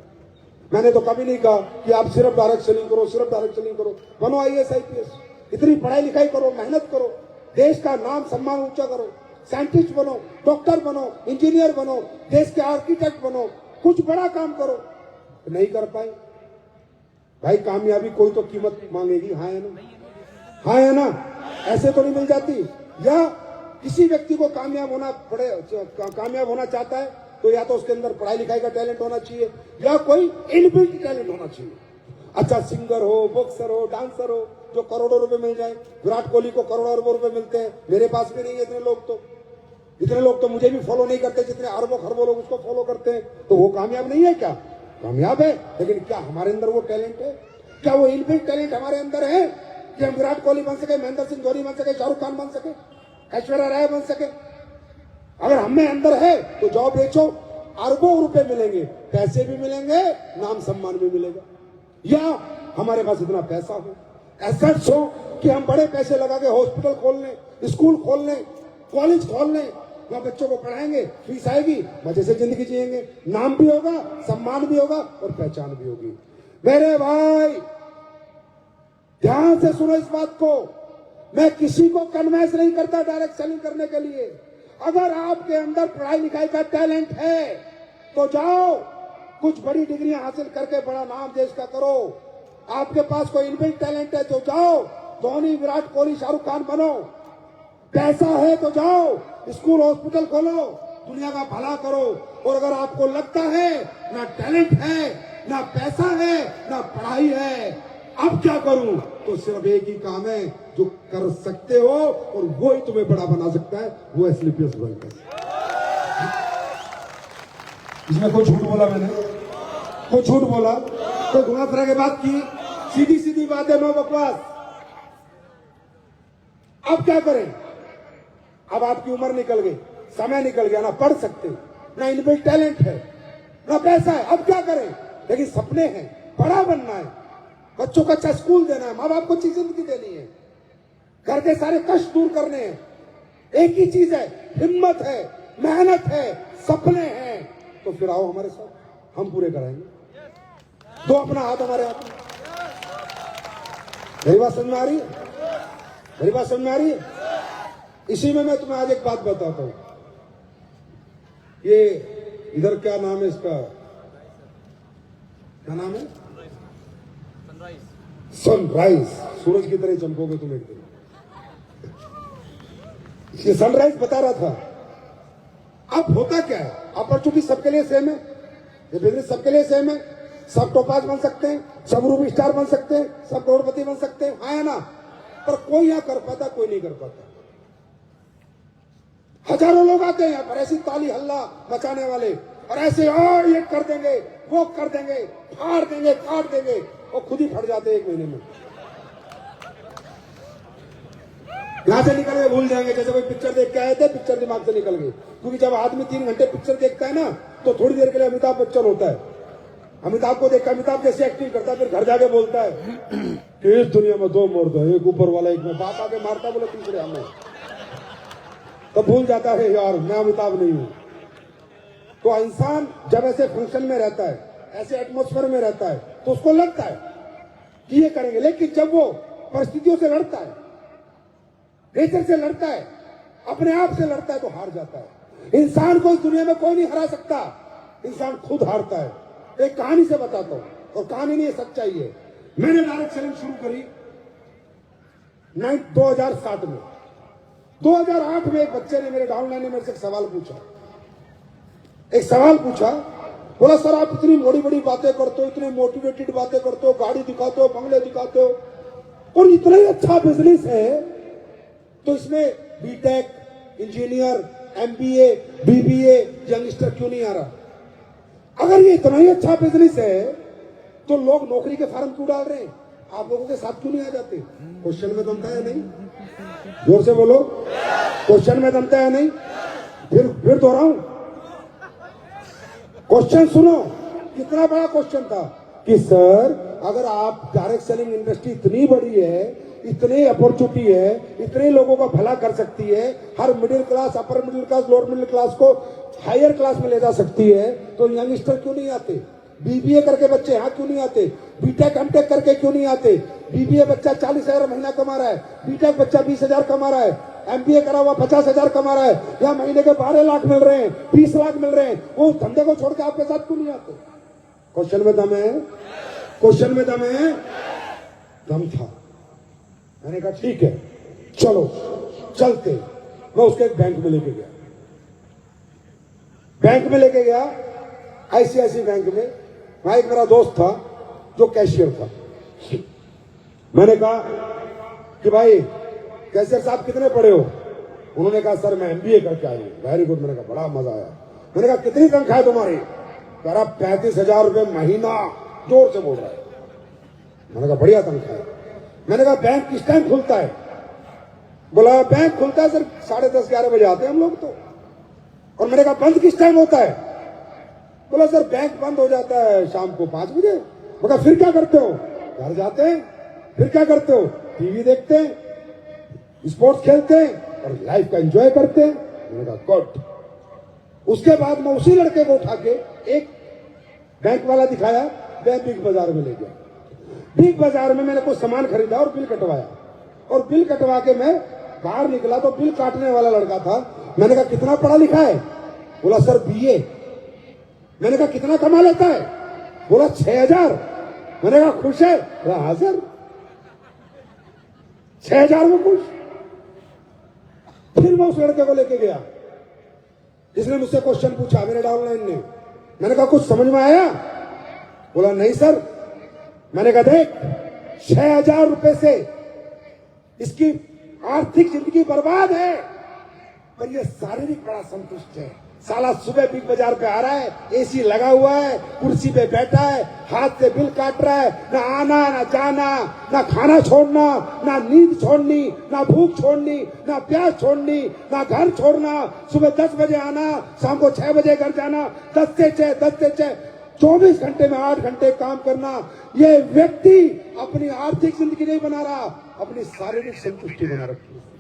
मैंने तो कभी नहीं कहा कि आप सिर्फ डायरेक्ट सेलिंग करो, सिर्फ डायरेक्ट सेलिंग करो। बनो IAS IPS, इतनी पढ़ाई लिखाई करो, मेहनत करो, देश का नाम सम्मान ऊंचा करो, साइंटिस्ट बनो, डॉक्टर बनो, इंजीनियर बनो, देश के आर्किटेक्ट बनो, कुछ बड़ा काम करो। नहीं कर पाए भाई, कामयाबी कोई तो कीमत मांगेगी। हाँ है ना? हाँ है ना? ऐसे तो नहीं मिल जाती। या किसी व्यक्ति को कामयाब होना चाहता है तो या तो उसके अंदर पढ़ाई लिखाई का टैलेंट होना चाहिए या कोई इनबिल्ट टैलेंट होना चाहिए। अच्छा सिंगर हो, बॉक्सर हो, डांसर हो, जो करोड़ों रुपए मिल जाए। विराट कोहली को करोड़ों अरबों रुपए मिलते हैं, मेरे पास भी नहीं है इतने लोग तो मुझे भी फॉलो नहीं करते जितने अरबों खरबों लोग उसको फॉलो करते हैं। तो वो कामयाब नहीं है क्या? कामयाब है, लेकिन क्या हमारे अंदर वो टैलेंट है? क्या वो इनबिल्ट टैलेंट हमारे अंदर है कि हम विराट कोहली बन सके, महेंद्र सिंह धोनी बन सके, शाहरुख खान बन सके, ऐश्वर्या राय बन सके? अगर हमें अंदर है तो जाओ बेचो, अरबों रुपए मिलेंगे, पैसे भी मिलेंगे, नाम सम्मान भी मिलेगा। या हमारे पास इतना पैसा हो, एसेट्स हो कि हम बड़े पैसे लगा के हॉस्पिटल खोल लें, स्कूल खोल लें, कॉलेज खोल लें, वहां बच्चों को पढ़ाएंगे, फीस आएगी, मजे से जिंदगी जिएंगे, नाम भी होगा, सम्मान भी होगा और पहचान भी होगी। मेरे भाई ध्यान से सुनो इस बात को, मैं किसी को कन्वेंस नहीं करता डायरेक्ट सेलिंग करने के लिए। अगर आपके अंदर पढ़ाई लिखाई का टैलेंट है तो जाओ, कुछ बड़ी डिग्रियां हासिल करके बड़ा नाम देश का करो। आपके पास कोई इनबिल्ट टैलेंट है तो जाओ, धोनी, विराट कोहली, शाहरुख खान बनो। पैसा है तो जाओ, स्कूल हॉस्पिटल खोलो, दुनिया का भला करो। और अगर आपको लगता है ना टैलेंट है, ना पैसा है, ना पढ़ाई है, अब क्या करूं, तो सिर्फ एक ही काम है जो कर सकते हो और वो ही तुम्हें बड़ा बना सकता है, वो है स्लीपियस बनकर। इसमें कोई झूठ बोला मैंने? कोई झूठ बोला? कोई घुमा फिरा के बात की? सीधी सीधी बात है, नो बकवास। अब क्या करें? अब आपकी उम्र निकल गई, समय निकल गया, ना पढ़ सकते, ना इनबिल्ट टैलेंट है, ना पैसा है। अब क्या करें? लेकिन सपने हैं, बड़ा बनना है, बच्चों को अच्छा स्कूल देना है, माँ बाप को अच्छी जिंदगी देनी है, घर के सारे कष्ट दूर करने हैं। एक ही चीज है, हिम्मत है, मेहनत है, सपने हैं। तो फिर आओ हमारे साथ, हम पूरे कराएंगे। दो अपना हाथ हमारे हाथ में। मेरी बात समझ में आ रही है? मेरी बात समझ में आ रही है? इसी में मैं तुम्हें आज एक बात बताता हूं। ये इधर क्या नाम है इसका? क्या नाम है? सनराइज। सूरज की तरह चमकोगे तुम एक दिन। ये सनराइज बता रहा था। अब होता क्या है, अपॉर्चुनिटी सबके लिए सेम है, ये बिजनेस सबके लिए सेम है। सब टोपाज बन सकते हैं, सब रूबी स्टार बन सकते हैं, सब करोड़पति बन सकते हैं, हाँ है ना? पर कोई यहां कर पाता, कोई नहीं कर पाता। हजारों लोग आते हैं यहाँ पर ऐसी ताली हल्ला मचाने वाले, और ऐसे ये कर देंगे, वो कर देंगे, फाड़ देंगे, काट देंगे, और खुद ही फट जाते हैं 1 महीने में। यहां से निकल के भूल जाएंगे, जैसे कोई पिक्चर देख के आए थे, पिक्चर दिमाग से निकल गई। क्योंकि जब आदमी 3 घंटे पिक्चर देखता है ना, तो थोड़ी देर के लिए अमिताभ बच्चन होता है। अमिताभ को देखकर अमिताभ जैसे एक्टिंग करता है, फिर घर जाके बोलता है कि इस दुनिया में 2 मर्द है, एक ऊपर वाला, एक में। बाप आके मारता, बोले तीसरे हमें। तो भूल जाता है यार मैं अमिताभ नहीं हूं। तो इंसान जब ऐसे फंक्शन में रहता है, ऐसे एटमॉस्फेयर में रहता है, तो उसको लगता है कि ये करेंगे। लेकिन जब वो परिस्थितियों से लड़ता है, नेचर से लड़ता है, अपने आप से लड़ता है, तो हार जाता है। इंसान को इस दुनिया में कोई नहीं हरा सकता, इंसान खुद हारता है। एक कहानी से बताता हूं, और कहानी नहीं, सच्चाई है। मैंने डायरेक्ट सेलिंग शुरू करी 2007 में। 2008 में एक बच्चे ने मेरे डाउनलाइन ने मेरे से एक सवाल पूछा। बोला सर आप इतनी बड़ी बड़ी बातें करते हो, इतनी मोटिवेटेड बातें करते हो, गाड़ी दिखाते हो, बंगले दिखाते हो, और इतना ही अच्छा बिजनेस है, तो इसमें BTech, engineer, MBA, BBA youngster क्यों नहीं आ रहा? अगर ये इतना ही अच्छा बिजनेस है तो लोग नौकरी के फार्म क्यों डाल रहे हैं? आप लोगों के साथ क्यों नहीं आ जाते? क्वेश्चन में दमता है नहीं? जोर से बोलो, क्वेश्चन में दमता है नहीं? फिर दोहराऊं, क्वेश्चन सुनो। कितना बड़ा क्वेश्चन था कि सर अगर आप डायरेक्ट सेलिंग इंडस्ट्री इतनी बड़ी है, इतनी अपॉर्चुनिटी है, इतने लोगों का भला कर सकती है, हर middle class, upper middle class, lower middle class को हायर क्लास में ले जा सकती है, तो यंगस्टर क्यों नहीं आते? बीबीए करके बच्चे यहाँ क्यों नहीं आते? बीटेक एमटेक करके क्यों नहीं आते? बीबीए बच्चा 40,000 महीना कमा रहा है, बीटेक बच्चा 20,000 कमा रहा है, एमबीए करा हुआ 50,000 कमा रहा है, या महीने के 12 लाख मिल रहे हैं, 20 लाख मिल रहे हैं, वो धंधे को छोड़ के आपके साथ क्यों नहीं आते? क्वेश्चन में दम है? क्वेश्चन में दम है? दम था। मैंने कहा ठीक है चलो चलते। मैं उसके एक बैंक में लेके गया। बैंक में लेके गया, आईसीआईसी बैंक में। वहां एक मेरा दोस्त था जो कैशियर था। मैंने कहा कि भाई कैशियर साहब कितने पढ़े हो? उन्होंने कहा सर मैं एमबीए करके आया हूं। Very good. मैंने कहा बड़ा मजा आया। मैंने कहा कितनी तनख्वाह है तुम्हारी? कह रहा 35,000 रुपये महीना। जोर से बोल रहा है। मैंने कहा बढ़िया तनख्वाह है। मैंने कहा बैंक किस टाइम खुलता है? बोला बैंक खुलता है सर 10:30-11 बजे आते हैं हम लोग तो। और मैंने कहा बंद किस टाइम होता है? बोला सर बैंक बंद हो जाता है शाम को 5 बजे। मैं कहा फिर क्या करते हो? घर जाते हैं। फिर क्या करते हो? टीवी देखते हैं, स्पोर्ट्स खेलते हैं और लाइफ का एंजॉय करते हैं। मैंने कहा गुड। उसके बाद मैं उसी लड़के को उठा के एक बैंक वाला दिखाया, मैं बिग बाजार में ले गया। बिग बाजार में मैंने कुछ सामान खरीदा और बिल कटवाया। और बिल कटवा के मैं बाहर निकला तो बिल काटने वाला लड़का था। मैंने कहा कितना पढ़ा लिखा है? बोला सर बीए। मैंने कहा कितना कमा लेता है? बोला 6,000। मैंने कहा खुश है? बोला हाँ सर। 6,000 में खुश। फिर मैं उस लड़के को लेके गया जिसने मुझसे क्वेश्चन पूछा मेरे डाउनलाइन ने। मैंने कहा कुछ समझ में आया? बोला नहीं सर। मैंने कहा देख 6,000 रुपए से इसकी आर्थिक जिंदगी बर्बाद है, पर ये शारीरिक बड़ा संतुष्ट है। साला सुबह बिग बाजार पे आ रहा है, एसी लगा हुआ है, कुर्सी पे बैठा है, हाथ से बिल काट रहा है। ना आना ना जाना, ना खाना छोड़ना, ना नींद छोड़नी, ना भूख छोड़नी, ना प्यास छोड़नी, ना घर छोड़ना। सुबह 10 बजे आना, शाम को 6 बजे घर जाना। 10 से 6 24 घंटे में 8 घंटे काम करना। ये व्यक्ति अपनी आर्थिक जिंदगी नहीं बना रहा, अपनी शारीरिक संतुष्टि बना रखी है।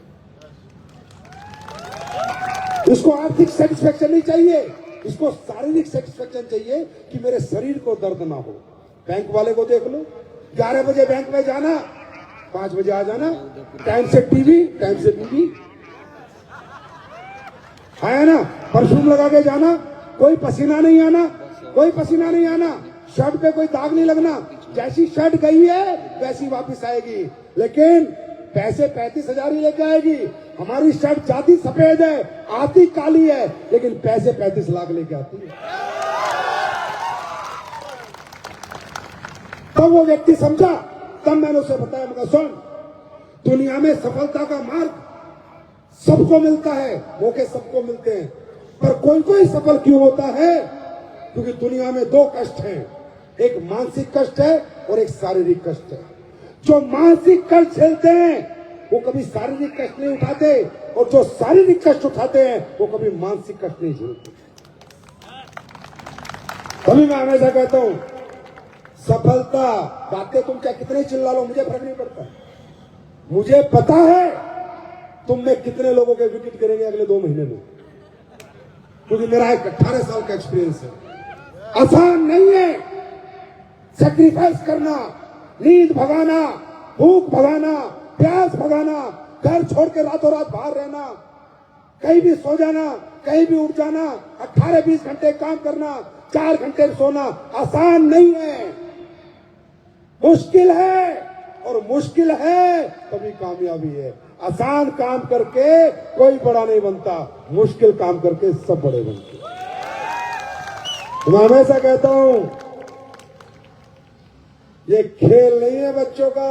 इसको आर्थिक सेटिस्फेक्शन नहीं चाहिए, इसको शारीरिक सेटिस्फेक्शन चाहिए कि मेरे शरीर को दर्द ना हो। बैंक वाले को देख लो, 11 बजे बैंक में जाना, 5 बजे आ जाना, टाइम से टीवी, टाइम से बीवी, है ना। परफ्यूम लगा के जाना, कोई पसीना नहीं आना, कोई पसीना नहीं आना, शर्ट पे कोई दाग नहीं लगना। जैसी शर्ट गई है वैसी वापस आएगी, लेकिन पैसे 35,000 ही लेके आएगी। हमारी शर्ट जाती सफेद है, आती काली है, लेकिन पैसे 35 लाख लेके आती है। तब वो व्यक्ति समझा, तब मैंने उसे बताया, मैं सुन, दुनिया में सफलता का मार्ग सबको मिलता है, मौके सबको मिलते हैं, पर कोई कोई सफल क्यों होता है? क्योंकि दुनिया में 2 कष्ट हैं, एक मानसिक कष्ट है और एक शारीरिक कष्ट है। जो मानसिक कष्ट झेलते हैं वो कभी शारीरिक कष्ट नहीं उठाते, और जो शारीरिक कष्ट उठाते हैं वो कभी मानसिक कष्ट नहीं झेलते। तभी मैं हमेशा कहता हूं, सफलता बातें तुम क्या कितने चिल्ला लो, मुझे फर्क नहीं पड़ता। मुझे पता है तुम में कितने लोगों के विकेट गिरेंगे अगले 2 महीने में, क्योंकि मेरा एक 18 साल का एक्सपीरियंस है। आसान नहीं है सैक्रिफाइस करना, नींद भगाना, भूख भगाना, प्यास भगाना, घर छोड़ के रातों रात बाहर रहना, कहीं भी सो जाना, कहीं भी उठ जाना, 18-20 घंटे काम करना, 4 घंटे सोना। आसान नहीं है, मुश्किल है, और मुश्किल है तभी कामयाबी है। आसान काम करके कोई बड़ा नहीं बनता, मुश्किल काम करके सब बड़े बनते। मैं हमेशा कहता हूं, ये खेल नहीं है बच्चों का,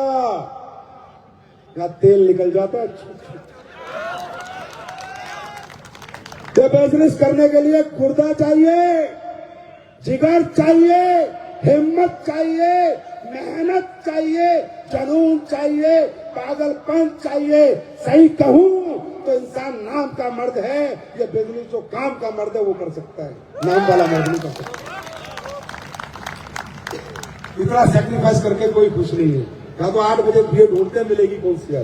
या तेल निकल जाता है। ये बिजनेस करने के लिए गुर्दा चाहिए, जिगर चाहिए, हिम्मत चाहिए, मेहनत चाहिए, जुनून चाहिए, पागलपन चाहिए। सही कहूं तो इंसान नाम का मर्द है, ये बिजनेस जो काम का मर्द है वो कर सकता है, नाम वाला मर्द नहीं कर सकता। इतना सैक्रिफाइस करके कोई खुश नहीं है। या तो 8 बजे बीयर ढूंढते मिलेगी कौन सी,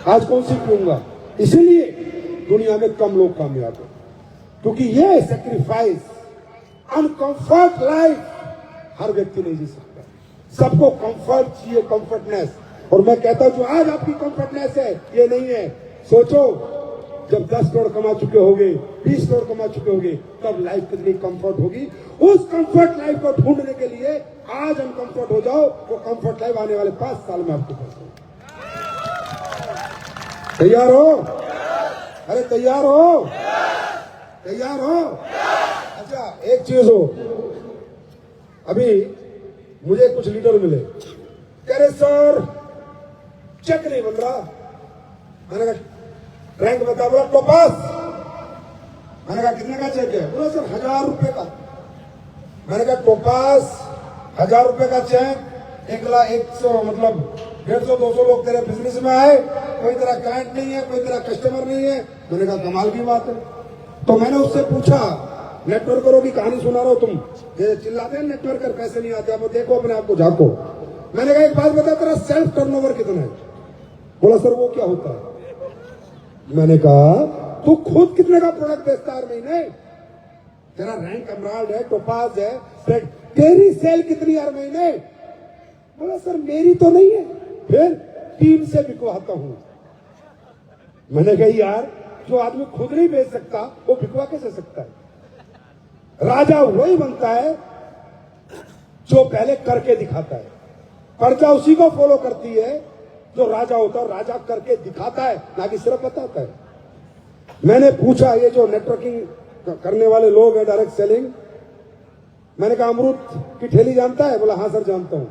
आज कौन सी पीऊंगा। इसीलिए दुनिया में कम लोग कामयाब हैं, क्योंकि ये सैक्रिफाइस, अनकंफर्ट लाइफ हर व्यक्ति नहीं जी सकता। सबको कंफर्ट चाहिए, कंफर्टनेस। और मैं कहता हूं जो आज आपकी कंफर्टनेस है ये नहीं है। सोचो जब 10 करोड़ कमा चुके होगे, 20 करोड़ कमा चुके होगे, तब लाइफ कितनी कंफर्ट होगी। उस कंफर्ट लाइफ को ढूंढने के लिए आज अनकंफर्ट हो जाओ, वो कंफर्ट लाइफ आने वाले 5 साल में आपको पहुंचे। तैयार हो? अरे तैयार हो? तैयार हो? अच्छा, एक चीज हो, अभी मुझे कुछ लीडर मिले, कह रहे सर चेक नहीं बन रहा। मैंने कहा रैंक बता, बोला टोपास। मैंने कहा कितने का चेक है? बोला सर 1000 रुपए का। मैंने कहा टोपास 1000 रुपए का चेक, 100 मतलब 150-200 लोग तेरे बिजनेस में आए, कोई तेरा क्लाइंट नहीं है, कोई तेरा कस्टमर नहीं है। मैंने कहा कमाल की बात है। तो मैंने उससे पूछा, नेटवर्करों की कहानी सुना रहा हो तुम, ये चिल्लाते हैं नेटवर्कर पैसे नहीं आते, आप देखो अपने आप को झांको। मैंने कहा एक बात बता, तेरा सेल्फ टर्नओवर कितना है? बोला सर वो क्या होता है? मैंने कहा तू खुद कितने का प्रोडक्ट बेचता है हर महीने? तेरा रैंक एमराल्ड है, टोपाज है, तेरी सेल कितनी हर महीने? बोला सर मेरी तो नहीं है, फिर टीम से बिकवाता हूं। मैंने कहा यार, जो आदमी खुद नहीं बेच सकता वो बिकवा कैसे सकता है? राजा वही बनता है जो पहले करके दिखाता है, प्रजा उसी को फॉलो करती है जो राजा होता है। राजा करके दिखाता है, ना कि सिर्फ बताता है। मैंने पूछा ये जो नेटवर्किंग करने वाले लोग हैं, डायरेक्ट सेलिंग, मैंने कहा अमरूद की ठेली जानता है? बोला हाँ सर जानता हूं।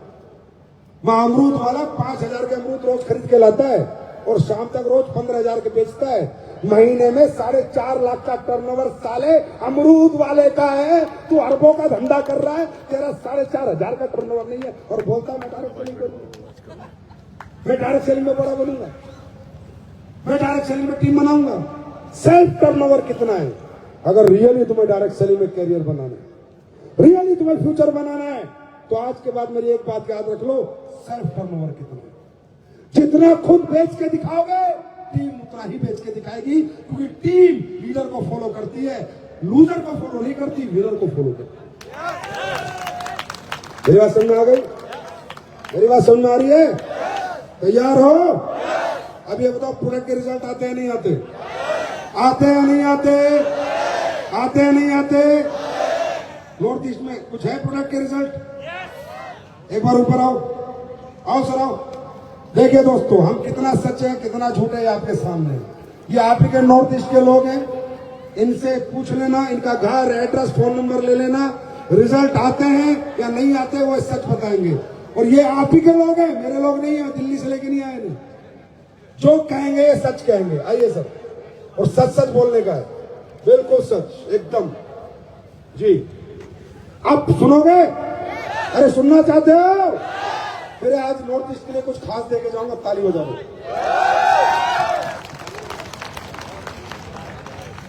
वहां अमरूद वाला 5000 के अमरूद रोज खरीद के लाता है और शाम तक रोज 15000 के बेचता है। महीने में 4.5 लाख का टर्नओवर साले अमरूद वाले का है। तू अरबों का धंधा कर रहा है, तेरा 4,500 का टर्नओवर नहीं है और बोलता मैं डायरेक्ट सेलिंग करूंगा, मैं डायरेक्ट सेलिंग में बड़ा बनूंगा, मैं डायरेक्ट सेलिंग में टीम बनाऊंगा। सेल्फ टर्नओवर कितना है? अगर रियली तुम्हें डायरेक्ट सेलिंग में कैरियर बनाना है, रियली तुम्हें फ्यूचर बनाना है, तो आज के बाद मेरी एक बात याद रख लो, सेल्फ टर्नओवर कितना है? जितना खुद बेच के दिखाओगे, टीम उतना ही बेच के दिखाएगी, क्योंकि टीम लीडर को फॉलो करती है, लूजर को फॉलो नहीं करती, विनर को फॉलो करती है। मेरी बात समझ में आ गई? मेरी बात समझ में आ रही है? तैयार हो? अब ये बताओ प्रोडक्ट के रिजल्ट आते हैं नहीं आते? आते हैं नहीं आते? आते हैं नहीं आते? नॉर्थ ईस्ट में कुछ है प्रोडक्ट के रिजल्ट? एक बार ऊपर आओ सर आओ। देखिए दोस्तों, हम कितना सच है कितना झूठ है आपके सामने। ये आप ही के नॉर्थ ईस्ट के लोग हैं, इनसे पूछ लेना, इनका घर एड्रेस फोन नंबर ले लेना, रिजल्ट आते हैं या नहीं आते वो सच बताएंगे। और ये आप ही के लोग हैं, मेरे लोग नहीं है, दिल्ली से लेके नहीं आए नहीं। जो कहेंगे ये सच कहेंगे। आइए सर, और सच सच बोलने का है, बिल्कुल सच एकदम जी। अब सुनोगे? अरे सुनना चाहते हो? फिर आज नॉर्थ ईस्ट के लिए कुछ खास देके जाऊंगा, ताली हो जाओ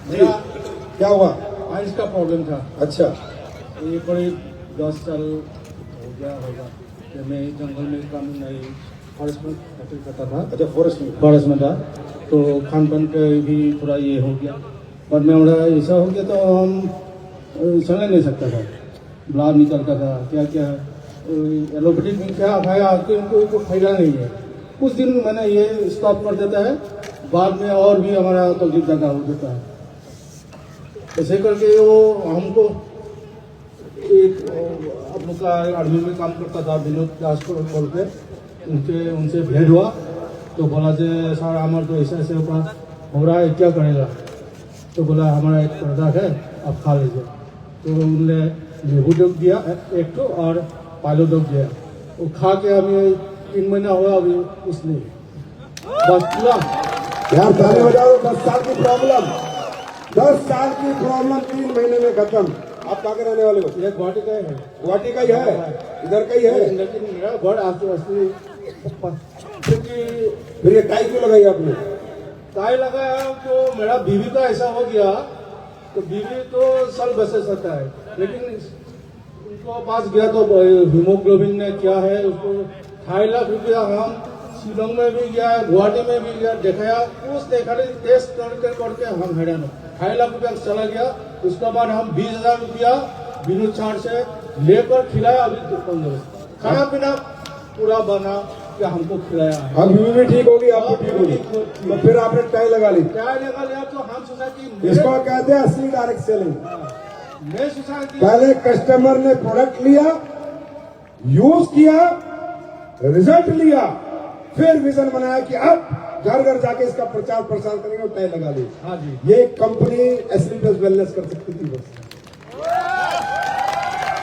जी। क्या हुआ? आइस का प्रॉब्लम था। अच्छा, ये करीब 10 साल हो गया होगा कि मैं जंगल में काम नहीं, फॉरेस्ट में नौकरी करता था। अच्छा फॉरेस्ट में था, तो खान पान का भी थोड़ा ये हो गया। पर मैं हमारा ऐसा हो गया तो हम समझ नहीं सकता था, ब्लड निकलता था, क्या क्या एलोपैथिक में क्या खाया आपके उनको फायदा नहीं है। कुछ दिन मैंने ये स्टॉप कर देता है, बाद में और भी हमारा तकलीफ ज़्यादा हो जाता है। ऐसे करके वो हमको एक आप लोग का आर्मी में काम करता था विनोद दास को कॉल पे उनसे भेंट हुआ, तो बोला जे सर हमारा तो ऐसा ऐसे हो रहा है, क्या करेगा? तो बोला हमारा एक प्रोडक्ट है, आप खा लीजिए। तो उनने नींबू डोक दिया एक तो, और पालो डोक दिया। वो खा के अभी 3 महीना हुआ, अभी कुछ नहीं, बस पूरा यार ताली बजाओ। 10 साल की प्रॉब्लम, 10 साल की प्रॉब्लम 3 महीने में खत्म। आप कहाँ के रहने वाले हो? ये गुवाहाटी का है, गुवाहाटी का ही है, इधर का ही है। लेकिन मेरा घर असली क्योंकि फिर ये टाई क्यों लगाई आपने? टाई लगाया तो मेरा बीवी का ऐसा हो गया, तो बीवी तो सल बसे सकता है, लेकिन उनको पास गया तो हीमोग्लोबिन ने क्या है उसको 2.5 लाख रुपया हम शिलोंग में भी गया, गुवाहाटी में भी गया, दिखाया, उस देखा टेस्ट करके हम हैरान हो। 2.5 लाख रुपया चला गया। उसके बाद हम 20,000 रुपया बिनु चार्ज से लेकर खिलाया। अभी 15 खाना पीना पूरा बना क्या हमको खिलाया है। अब बीवी भी ठीक होगी, आप भी ठीक होगी, तो फिर आपने टाई लगा ली। टाई लगा लिया तो हम सोचा कि इसको कहते हैं असली डायरेक्ट सेलिंग। मैं सोचा कि पहले कस्टमर ने प्रोडक्ट लिया, यूज किया, रिजल्ट लिया, फिर विजन बनाया कि अब घर घर जाके इसका प्रचार प्रसार करेंगे और तय लगा ली। हाँ जी। ये कंपनी एसलीपीएस वेलनेस कर सकती थी बस।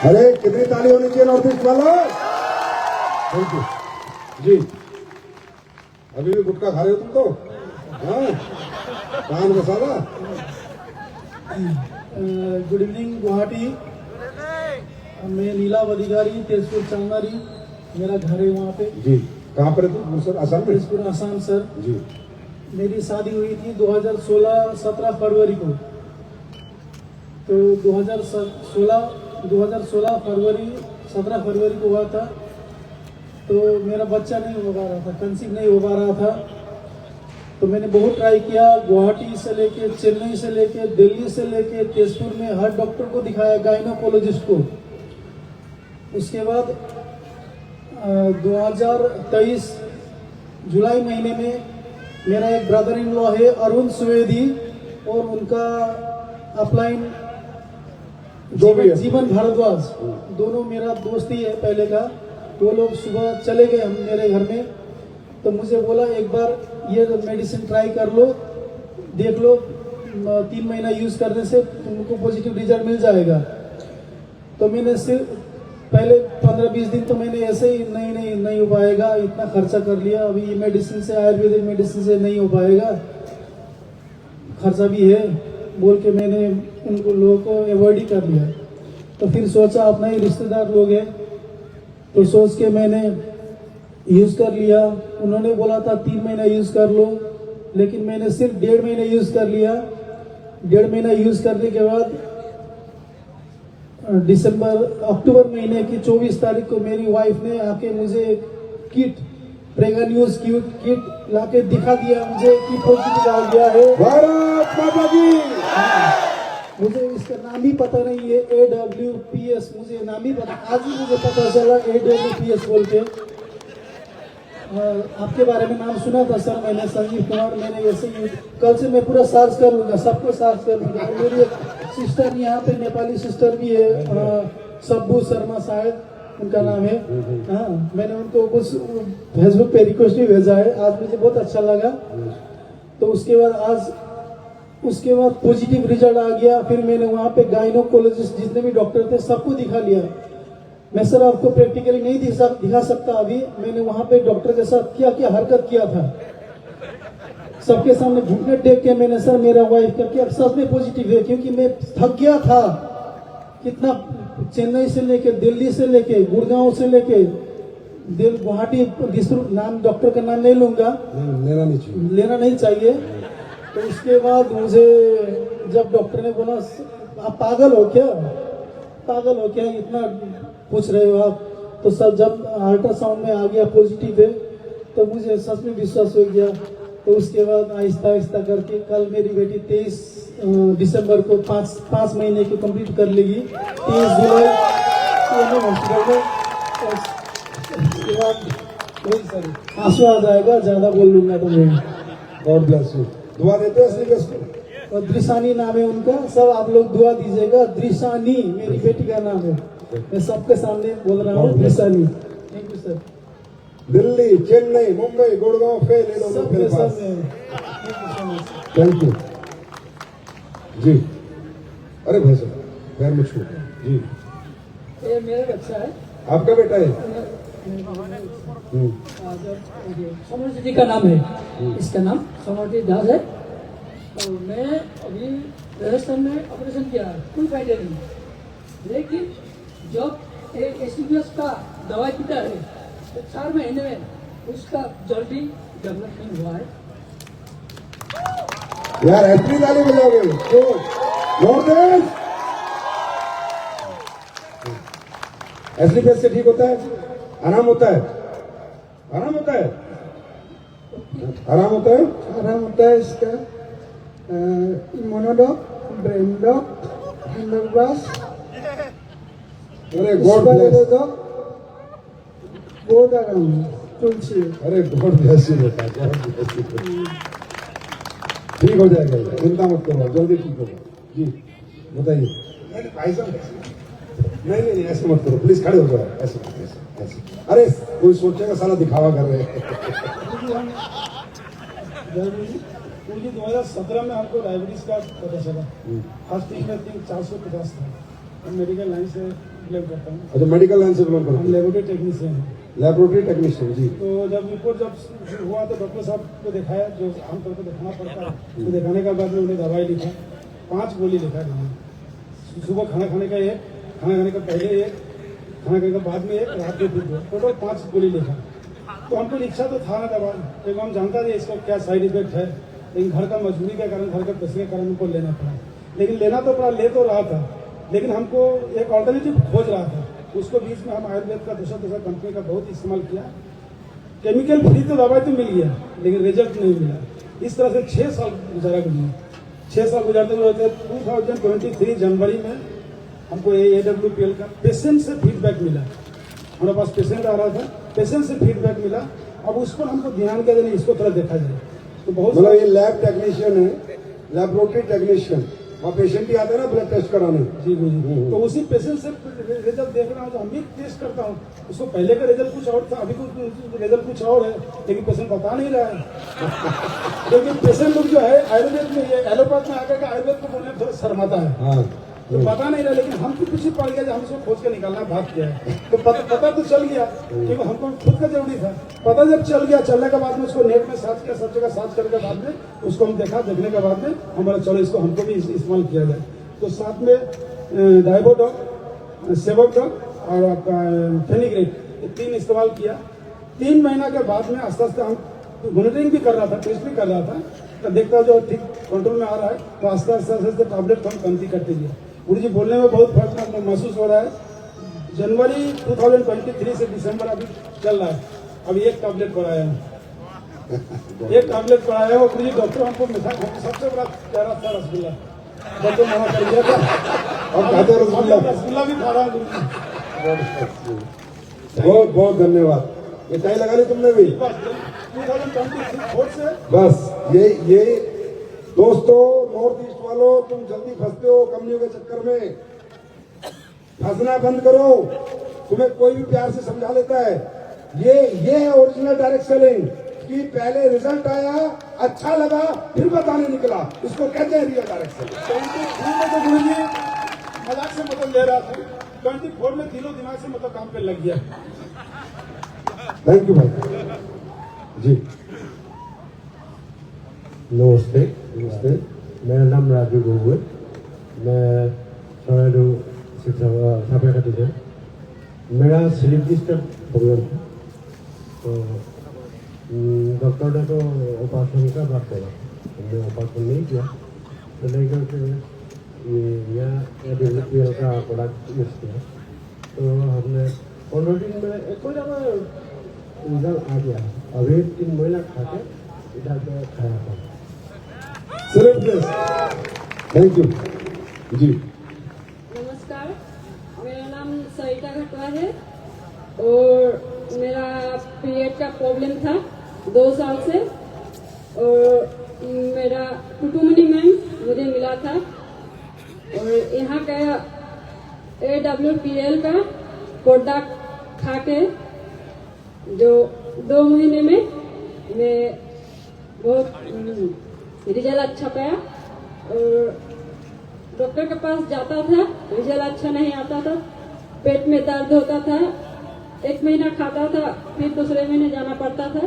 अरे कितनी ताली होनी चाहिए नॉर्थ ईस्ट वालों। थैंक यू जी। अभी भी गुटखा खा रहे हो तुम तो? हाँ, पान मसाला। Good evening Guwahati. मैं नीलाव अधिकारी, तेजपुर चांदारी, मेरा घर है वहाँ पे। जी, कहाँ पर है तुम सर? आसाम में? तेजपुर आसाम सर। जी। मेरी शादी हुई थी 2016 17 फरवरी को। तो 2016 फरवरी 17 फरवरी को हुआ था। तो मेरा बच्चा नहीं हो पा रहा था, कंसीव नहीं हो पा रहा था। तो मैंने बहुत ट्राई किया, गुवाहाटी से लेके, चेन्नई से लेके, दिल्ली से लेके, तेजपुर में हर डॉक्टर को दिखाया, गायनोकोलॉजिस्ट को। उसके बाद 2023 जुलाई महीने में मेरा एक ब्रदर इन लॉ है अरुण सुवेदी, और उनका अपलाइन जीवन भारद्वाज, दोनों मेरा दोस्त ही है पहले का। वो लोग सुबह चले गए हम मेरे घर में। तो मुझे बोला एक बार ये मेडिसिन ट्राई कर लो, देख लो, 3 महीना यूज करने से तुमको पॉजिटिव रिजल्ट मिल जाएगा। तो मैंने सिर्फ पहले 15-20 दिन तो मैंने ऐसे ही नहीं हो पाएगा, इतना खर्चा कर लिया। अभी ये मेडिसिन से, आयुर्वेदिक मेडिसिन से नहीं हो पाएगा, खर्चा भी है बोल के मैंने उनको लोगों को अवॉइड ही कर लिया। तो फिर सोचा अपना ही रिश्तेदार लोग हैं, तो सोच के मैंने यूज कर लिया। उन्होंने बोला था 3 महीना यूज कर लो, लेकिन मैंने सिर्फ 1.5 महीना यूज कर लिया। 1.5 महीना यूज करने के बाद अक्टूबर महीने की 24 तारीख को मेरी वाइफ ने आके मुझे किट, प्रेगा न्यूज किट लाके दिखा दिया मुझे कि पॉजिटिव आ गया है। भारत माता की। मुझे इसका नाम ही पता नहीं है, AWPS, मुझे नाम ही पता, आज ही मुझे पता चला AWPS बोल के। आपके बारे में नाम सुना था सर मैंने, संजीव कुमार। मैंने ऐसे ही कल से मैं पूरा सर्च कर लूंगा, सबको सर्च कर लूंगा। मेरी एक सिस्टर यहाँ पे नेपाली सिस्टर भी है, सब्बू शर्मा शायद उनका नाम है। हाँ, मैंने उनको कुछ फेसबुक पे रिक्वेस्ट भी भेजा है, आज मुझे बहुत अच्छा लगा। तो उसके बाद पॉजिटिव रिजल्ट आ गया। फिर मैंने वहाँ पे गायनोकोलॉजिस्ट जितने भी डॉक्टर थे सबको दिखा लिया। मैं सर आपको प्रैक्टिकली नहीं दिखा सकता अभी, मैंने वहाँ पे डॉक्टर के साथ क्या हरकत किया था, सबके सामने घुटने टेक के मैंने, सर मेरा वाइफ का क्या सच में पॉजिटिव है, क्योंकि मैं थक गया था कितना, चेन्नई से लेके, दिल्ली से लेके, गुड़गांव से लेके, गुवाहाटी, नाम डॉक्टर का नाम नहीं लूंगा, लेना नहीं चाहिए। तो उसके बाद मुझे जब डॉक्टर ने बोला आप पागल हो क्या इतना पूछ रहे हो आप, तो सर जब अल्ट्रासाउंड में आ गया पॉजिटिव है तो मुझे सच में विश्वास हो गया। तो उसके बाद आहिस्ता करके कल मेरी बेटी 23 दिसंबर को 5 महीने की कंप्लीट कर लेगी, 23 जुलाई हॉस्पिटल में। उसके बाद वही सर आंसू आ जाएगा, ज्यादा बोल लूंगा तो मैं। God bless you. दुआ देते हो असली को? और दृशानी नाम है उनका, सब आप लोग दुआ दीजिएगा। दृशानी मेरी बेटी का नाम है, मैं सबके सामने बोल रहा हूँ Drishani. Thank you sir. Delhi, Chennai, Mumbai, Gurgaon fail है लोगों के पास। थैंक यू जी। अरे भाई साहब पैर मुझको जी। ये मेरा बच्चा है। आपका बेटा है? समर्थ जी का नाम है, इसका नाम समर्थ दास है। और मैं अभी राजस्थान में ऑपरेशन किया है, कोई फायदा नहीं। लेकिन जब एसलीपीएस का दवाई पीता है तो 4 महीने में उसका जल्दी डेवलपमेंट हुआ है। यार एंट्री ताली बजाओगे तो नॉर्थ एसलीपीएस से ठीक होता है, आराम होता है, आराम होता है, आराम होता है, आराम होता है इसका। इम्यूनोडॉक, ब्रेनडॉक, हैंडलब्रास, अरे गॉड ब्लेस, बहुत आराम है, तुलसी। अरे गॉड ब्लेस यू बेटा, गॉड ब्लेस यू। ठीक हो जाएगा, चिंता मत करो, जल्दी ठीक होगा जी। बताइए भाई साहब, नहीं ऐसे मत करो प्लीज, खड़े हो जाओ, ऐसे ऐसे। अरे कोई सोचेगा साला दिखावा कर रहे हैं। पूरी 2017 में हमको डायबिटीज का पता चला। फर्स्ट वीक में 450 था। मैं मेडिकल लाइन से बिलोंग करता हूँ। अच्छा, मेडिकल लाइन से बिलोंग हम करते हैं, लेबोरेटरी टेक्नीशियन हैं। लेबोरेटरी टेक्नीशियन जी। तो जब रिपोर्ट जब हुआ तो डॉक्टर साहब को दिखाया, जो आमतौर पर दिखाना पड़ता है। तो दिखाने के बाद में उन्हें दवाई लिखा, 5 गोली लिखा उन्होंने। सुबह खाना खाने का एक, खाना खाने का पहले एक, खाना खाने के बाद में एक, रात में फिर 2, टोटल 5 गोली लिखा। तो हमको इच्छा तो था ना दवा, क्योंकि हम जानता थे इसका क्या साइड इफेक्ट है, लेकिन घर का मजबूरी के कारण, घर का पैसे के कारण हमको लेना पड़ा। लेकिन लेना तो पड़ा, ले तो रहा था, लेकिन हमको एक ऑल्टरनेटिव खोज रहा था। उसको बीच में हम आयुर्वेद का दूसरा कंपनी का बहुत इस्तेमाल किया। केमिकल फ्री तो दवाई तो मिल गया, लेकिन रिजल्ट नहीं मिला। इस तरह से 6 साल गुजारा गुजरा। 6 साल गुजारते हुए 2023 जनवरी में हमको AWPL का पेशेंट से फीडबैक मिला। हमारे पास पेशेंट आ रहा था, पेशेंट से फीडबैक मिला। अब उस पर हमको ध्यान क्या देना, इसको थोड़ा देखा जाए। तो बहुत मतलब ये लैब टेक्नीशियन है, लेबोरेटरी टेक्नीशियन, वहाँ पेशेंट ही आते हैं ना ब्लड टेस्ट कराने। जी जी। तो उसी पेशेंट से रिजल्ट देख रहा हूँ, तो हम भी टेस्ट करता हूँ। उसको पहले का रिजल्ट कुछ और था, अभी कुछ रिजल्ट कुछ और है, लेकिन पेशेंट बता नहीं रहा है। क्योंकि पेशेंट लोग जो है आयुर्वेद में, ये एलोपैथ में आकर के आयुर्वेद को बोलने में थोड़ा शर्माता है। हाँ, तो पता नहीं रहा, लेकिन हमको कुछ ही पड़ गया, जो हम इसको खोज के निकालना बात किया है। तो पता तो चल गया, क्योंकि हमको खुद का जरूरी था। पता जब चल गया, चलने के बाद में उसको नेट में सर्च किया, सब जगह सर्च करने के बाद में उसको हम देखा, देखने के बाद में हमारा चलो इसको हमको भी इस्तेमाल किया जाए। तो साथ में डाइबोडॉक, सेवोडॉक और आपका फेनिग्रेक, ये 3 इस्तेमाल किया। 3 महीना के बाद में आस्ते आस्ते हम मॉनिटरिंग भी कर रहा था, टेस्ट भी कर रहा था, तो देखता जो ठीक कंट्रोल में आ रहा है, तो आस्ते आस्ते टैबलेट हम कमती करते गए। गुरु जी बोलने में बहुत फर्क महसूस हो रहा है। जनवरी 2023 से दिसंबर अभी चल रहा है, अभी एक टैबलेट बढ़ाया हूँ, एक टैबलेट बढ़ाया हूँ। गुरु जी डॉक्टर हमको मिठाई, सबसे बड़ा प्यारा था रसगुल्ला, डॉक्टर मना कर दिया था। अब खाते हैं रसगुल्ला? रसगुल्ला भी खा रहा हूँ गुरु जी। बहुत बहुत धन्यवाद। मिठाई लगा ली तुमने भी? 2024 से बस ये दोस्तों, नॉर्थ ईस्ट वालों, तुम जल्दी फंसते हो कंपनियों के चक्कर में। फंसना बंद करो, तुम्हें कोई भी प्यार से समझा लेता है। ये है ओरिजिनल डायरेक्ट सेलिंग, कि पहले रिजल्ट आया, अच्छा लगा, फिर बताने निकला, इसको कहते हैं रियल डायरेक्ट सेलिंग। 23 में तो गुरु जी मजाक से मतलब ले रहा था, 24 में दिनों दिमाग से मतलब काम पे लग गया। थैंक यू भाई जी। नमस्ते। नमस्ते, मेरा नाम राजू गोगोई, मैं सराइडो सापेखाती से। मेरा स्लिप डिस्टर्ब प्रॉब्लम था, तो डॉक्टर ने तो ऑपरेशन का बात करा, हमने ऑपरेशन नहीं किया, तो लेकर के यहाँ AWPL का प्रोडक्ट यूज़ किया। तो हमने 15 दिन में कोई ज़्यादा रिजल्ट आ गया। अभी 3 महीना खा के इधर पे खाया था। थैंक यू जी। नमस्कार, मेरा नाम सरिता घटवा है और मेरा पीरियड का प्रॉब्लम था 2 साल से, और मेरा टुटुमनी मैम मुझे मिला था, और यहाँ का AWPL का प्रोडक्ट खा के जो 2 महीने में मैं बहुत रिजल्ट अच्छा पाया। और डॉक्टर के पास जाता था, रिजल्ट अच्छा नहीं आता था, पेट में दर्द होता था, 1 महीना खाता था, फिर दूसरे महीने जाना पड़ता था।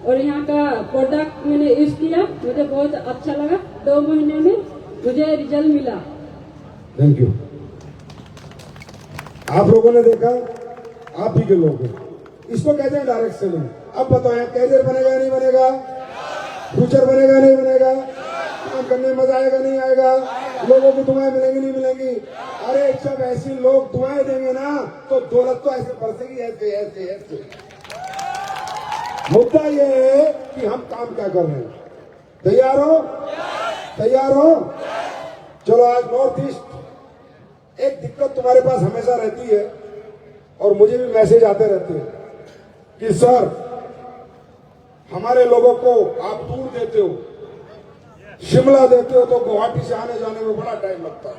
और यहाँ का प्रोडक्ट मैंने यूज किया, मुझे बहुत अच्छा लगा, 2 महीने में मुझे रिजल्ट मिला। Thank you. आप लोगों ने देखा, आप ही के लोग हैं, इसको कहते हैं डायरेक्ट सेलिंग। अब बताएं, कैरियर बनेगा नहीं बनेगा, फ्यूचर बनेगा नहीं बनेगा, काम करने में मजा आएगा नहीं आएगा, लोगों की दुआएं मिलेंगी नहीं मिलेंगी। अरे जब ऐसे लोग दुआएं देंगे ना, तो दौलत तो ऐसे बरसेगी, ऐसे ऐसे ऐसे। मुद्दा ये है कि हम काम क्या कर रहे हैं। तैयार हो? तैयार हो? चलो, आज नॉर्थ ईस्ट, एक दिक्कत तुम्हारे पास हमेशा रहती है, और मुझे भी मैसेज आते रहते हैं कि सर, हमारे लोगों को आप दूर देते हो, शिमला देते हो, तो गुवाहाटी से आने जाने में बड़ा टाइम लगता है।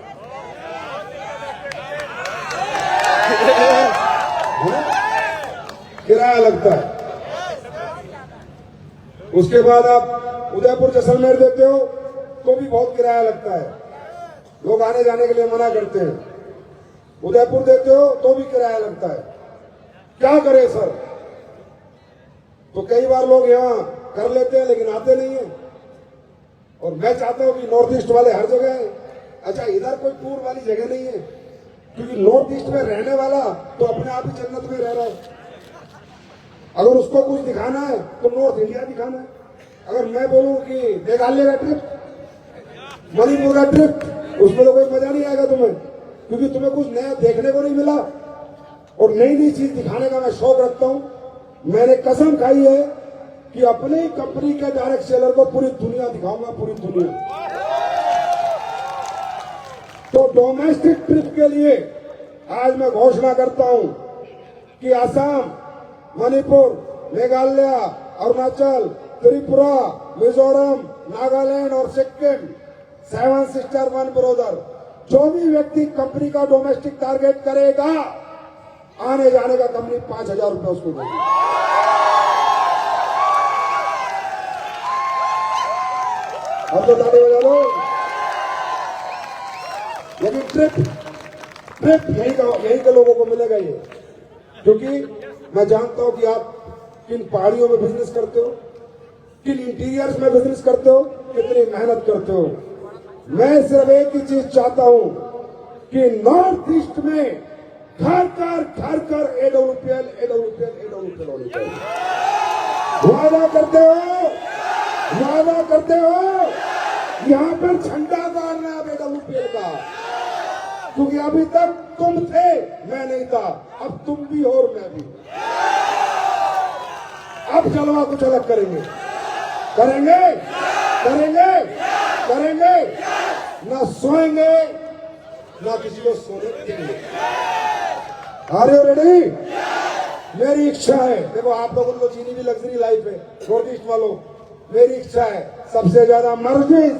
किराया लगता है। उसके बाद आप उदयपुर जैसलमेर देते हो तो भी बहुत किराया लगता है, लोग आने जाने के लिए मना करते हैं। उदयपुर देते हो तो भी किराया लगता है, क्या करें सर? तो कई बार लोग यहाँ कर लेते हैं लेकिन आते नहीं है। और मैं चाहता हूं कि नॉर्थ ईस्ट वाले हर जगह हैं। अच्छा, इधर कोई पूर्व वाली जगह नहीं है, क्योंकि नॉर्थ ईस्ट में रहने वाला तो अपने आप ही जन्नत में रह रहा है। अगर उसको कुछ दिखाना है तो नॉर्थ इंडिया दिखाना है। अगर मैं बोलूं कि मेघालय का ट्रिप, मणिपुर का ट्रिप, उसमें तो कोई मजा नहीं आएगा तुम्हें, क्योंकि तुम्हें कुछ नया देखने को नहीं मिला। और नई नई चीज दिखाने का मैं शौक रखता हूं। मैंने कसम खाई है कि अपनी कंपनी के डायरेक्ट सेलर को पूरी दुनिया दिखाऊंगा, पूरी दुनिया। तो डोमेस्टिक ट्रिप के लिए आज मैं घोषणा करता हूं कि असम, मणिपुर, मेघालय, अरुणाचल, त्रिपुरा, मिजोरम, नागालैंड और सिक्किम, 7 सिस्टर 1 ब्रदर, जो भी व्यक्ति कंपनी का डोमेस्टिक टारगेट करेगा, आने जाने का कंपनी 5,000 रुपए उसको देगी। अब तो ताली बजा लो। लेकिन ट्रिप यही के लोगों को मिलेगा ये, क्योंकि मैं जानता हूं कि आप किन पहाड़ियों में बिजनेस करते हो, किन इंटीरियर्स में बिजनेस करते हो, कितनी मेहनत करते हो। मैं सिर्फ एक ही चीज चाहता हूं कि नॉर्थ ईस्ट में घर AWPL होनी चाहिए। वादा करते हो यहाँ पर झंडा गाड़ना है AWPL का, क्योंकि अभी तक तुम थे, मैं नहीं था, अब तुम भी हो और मैं भी। अब जलवा कुछ अलग करेंगे, ना सोएंगे ना किसी को सोने देंगे। Are you ready? मेरी इच्छा है, देखो आप लोगों को जीनी भी लग्जरी लाइफ है, नॉर्थ ईस्ट वालों, मेरी इच्छा है सबसे ज्यादा मर्सिडीज,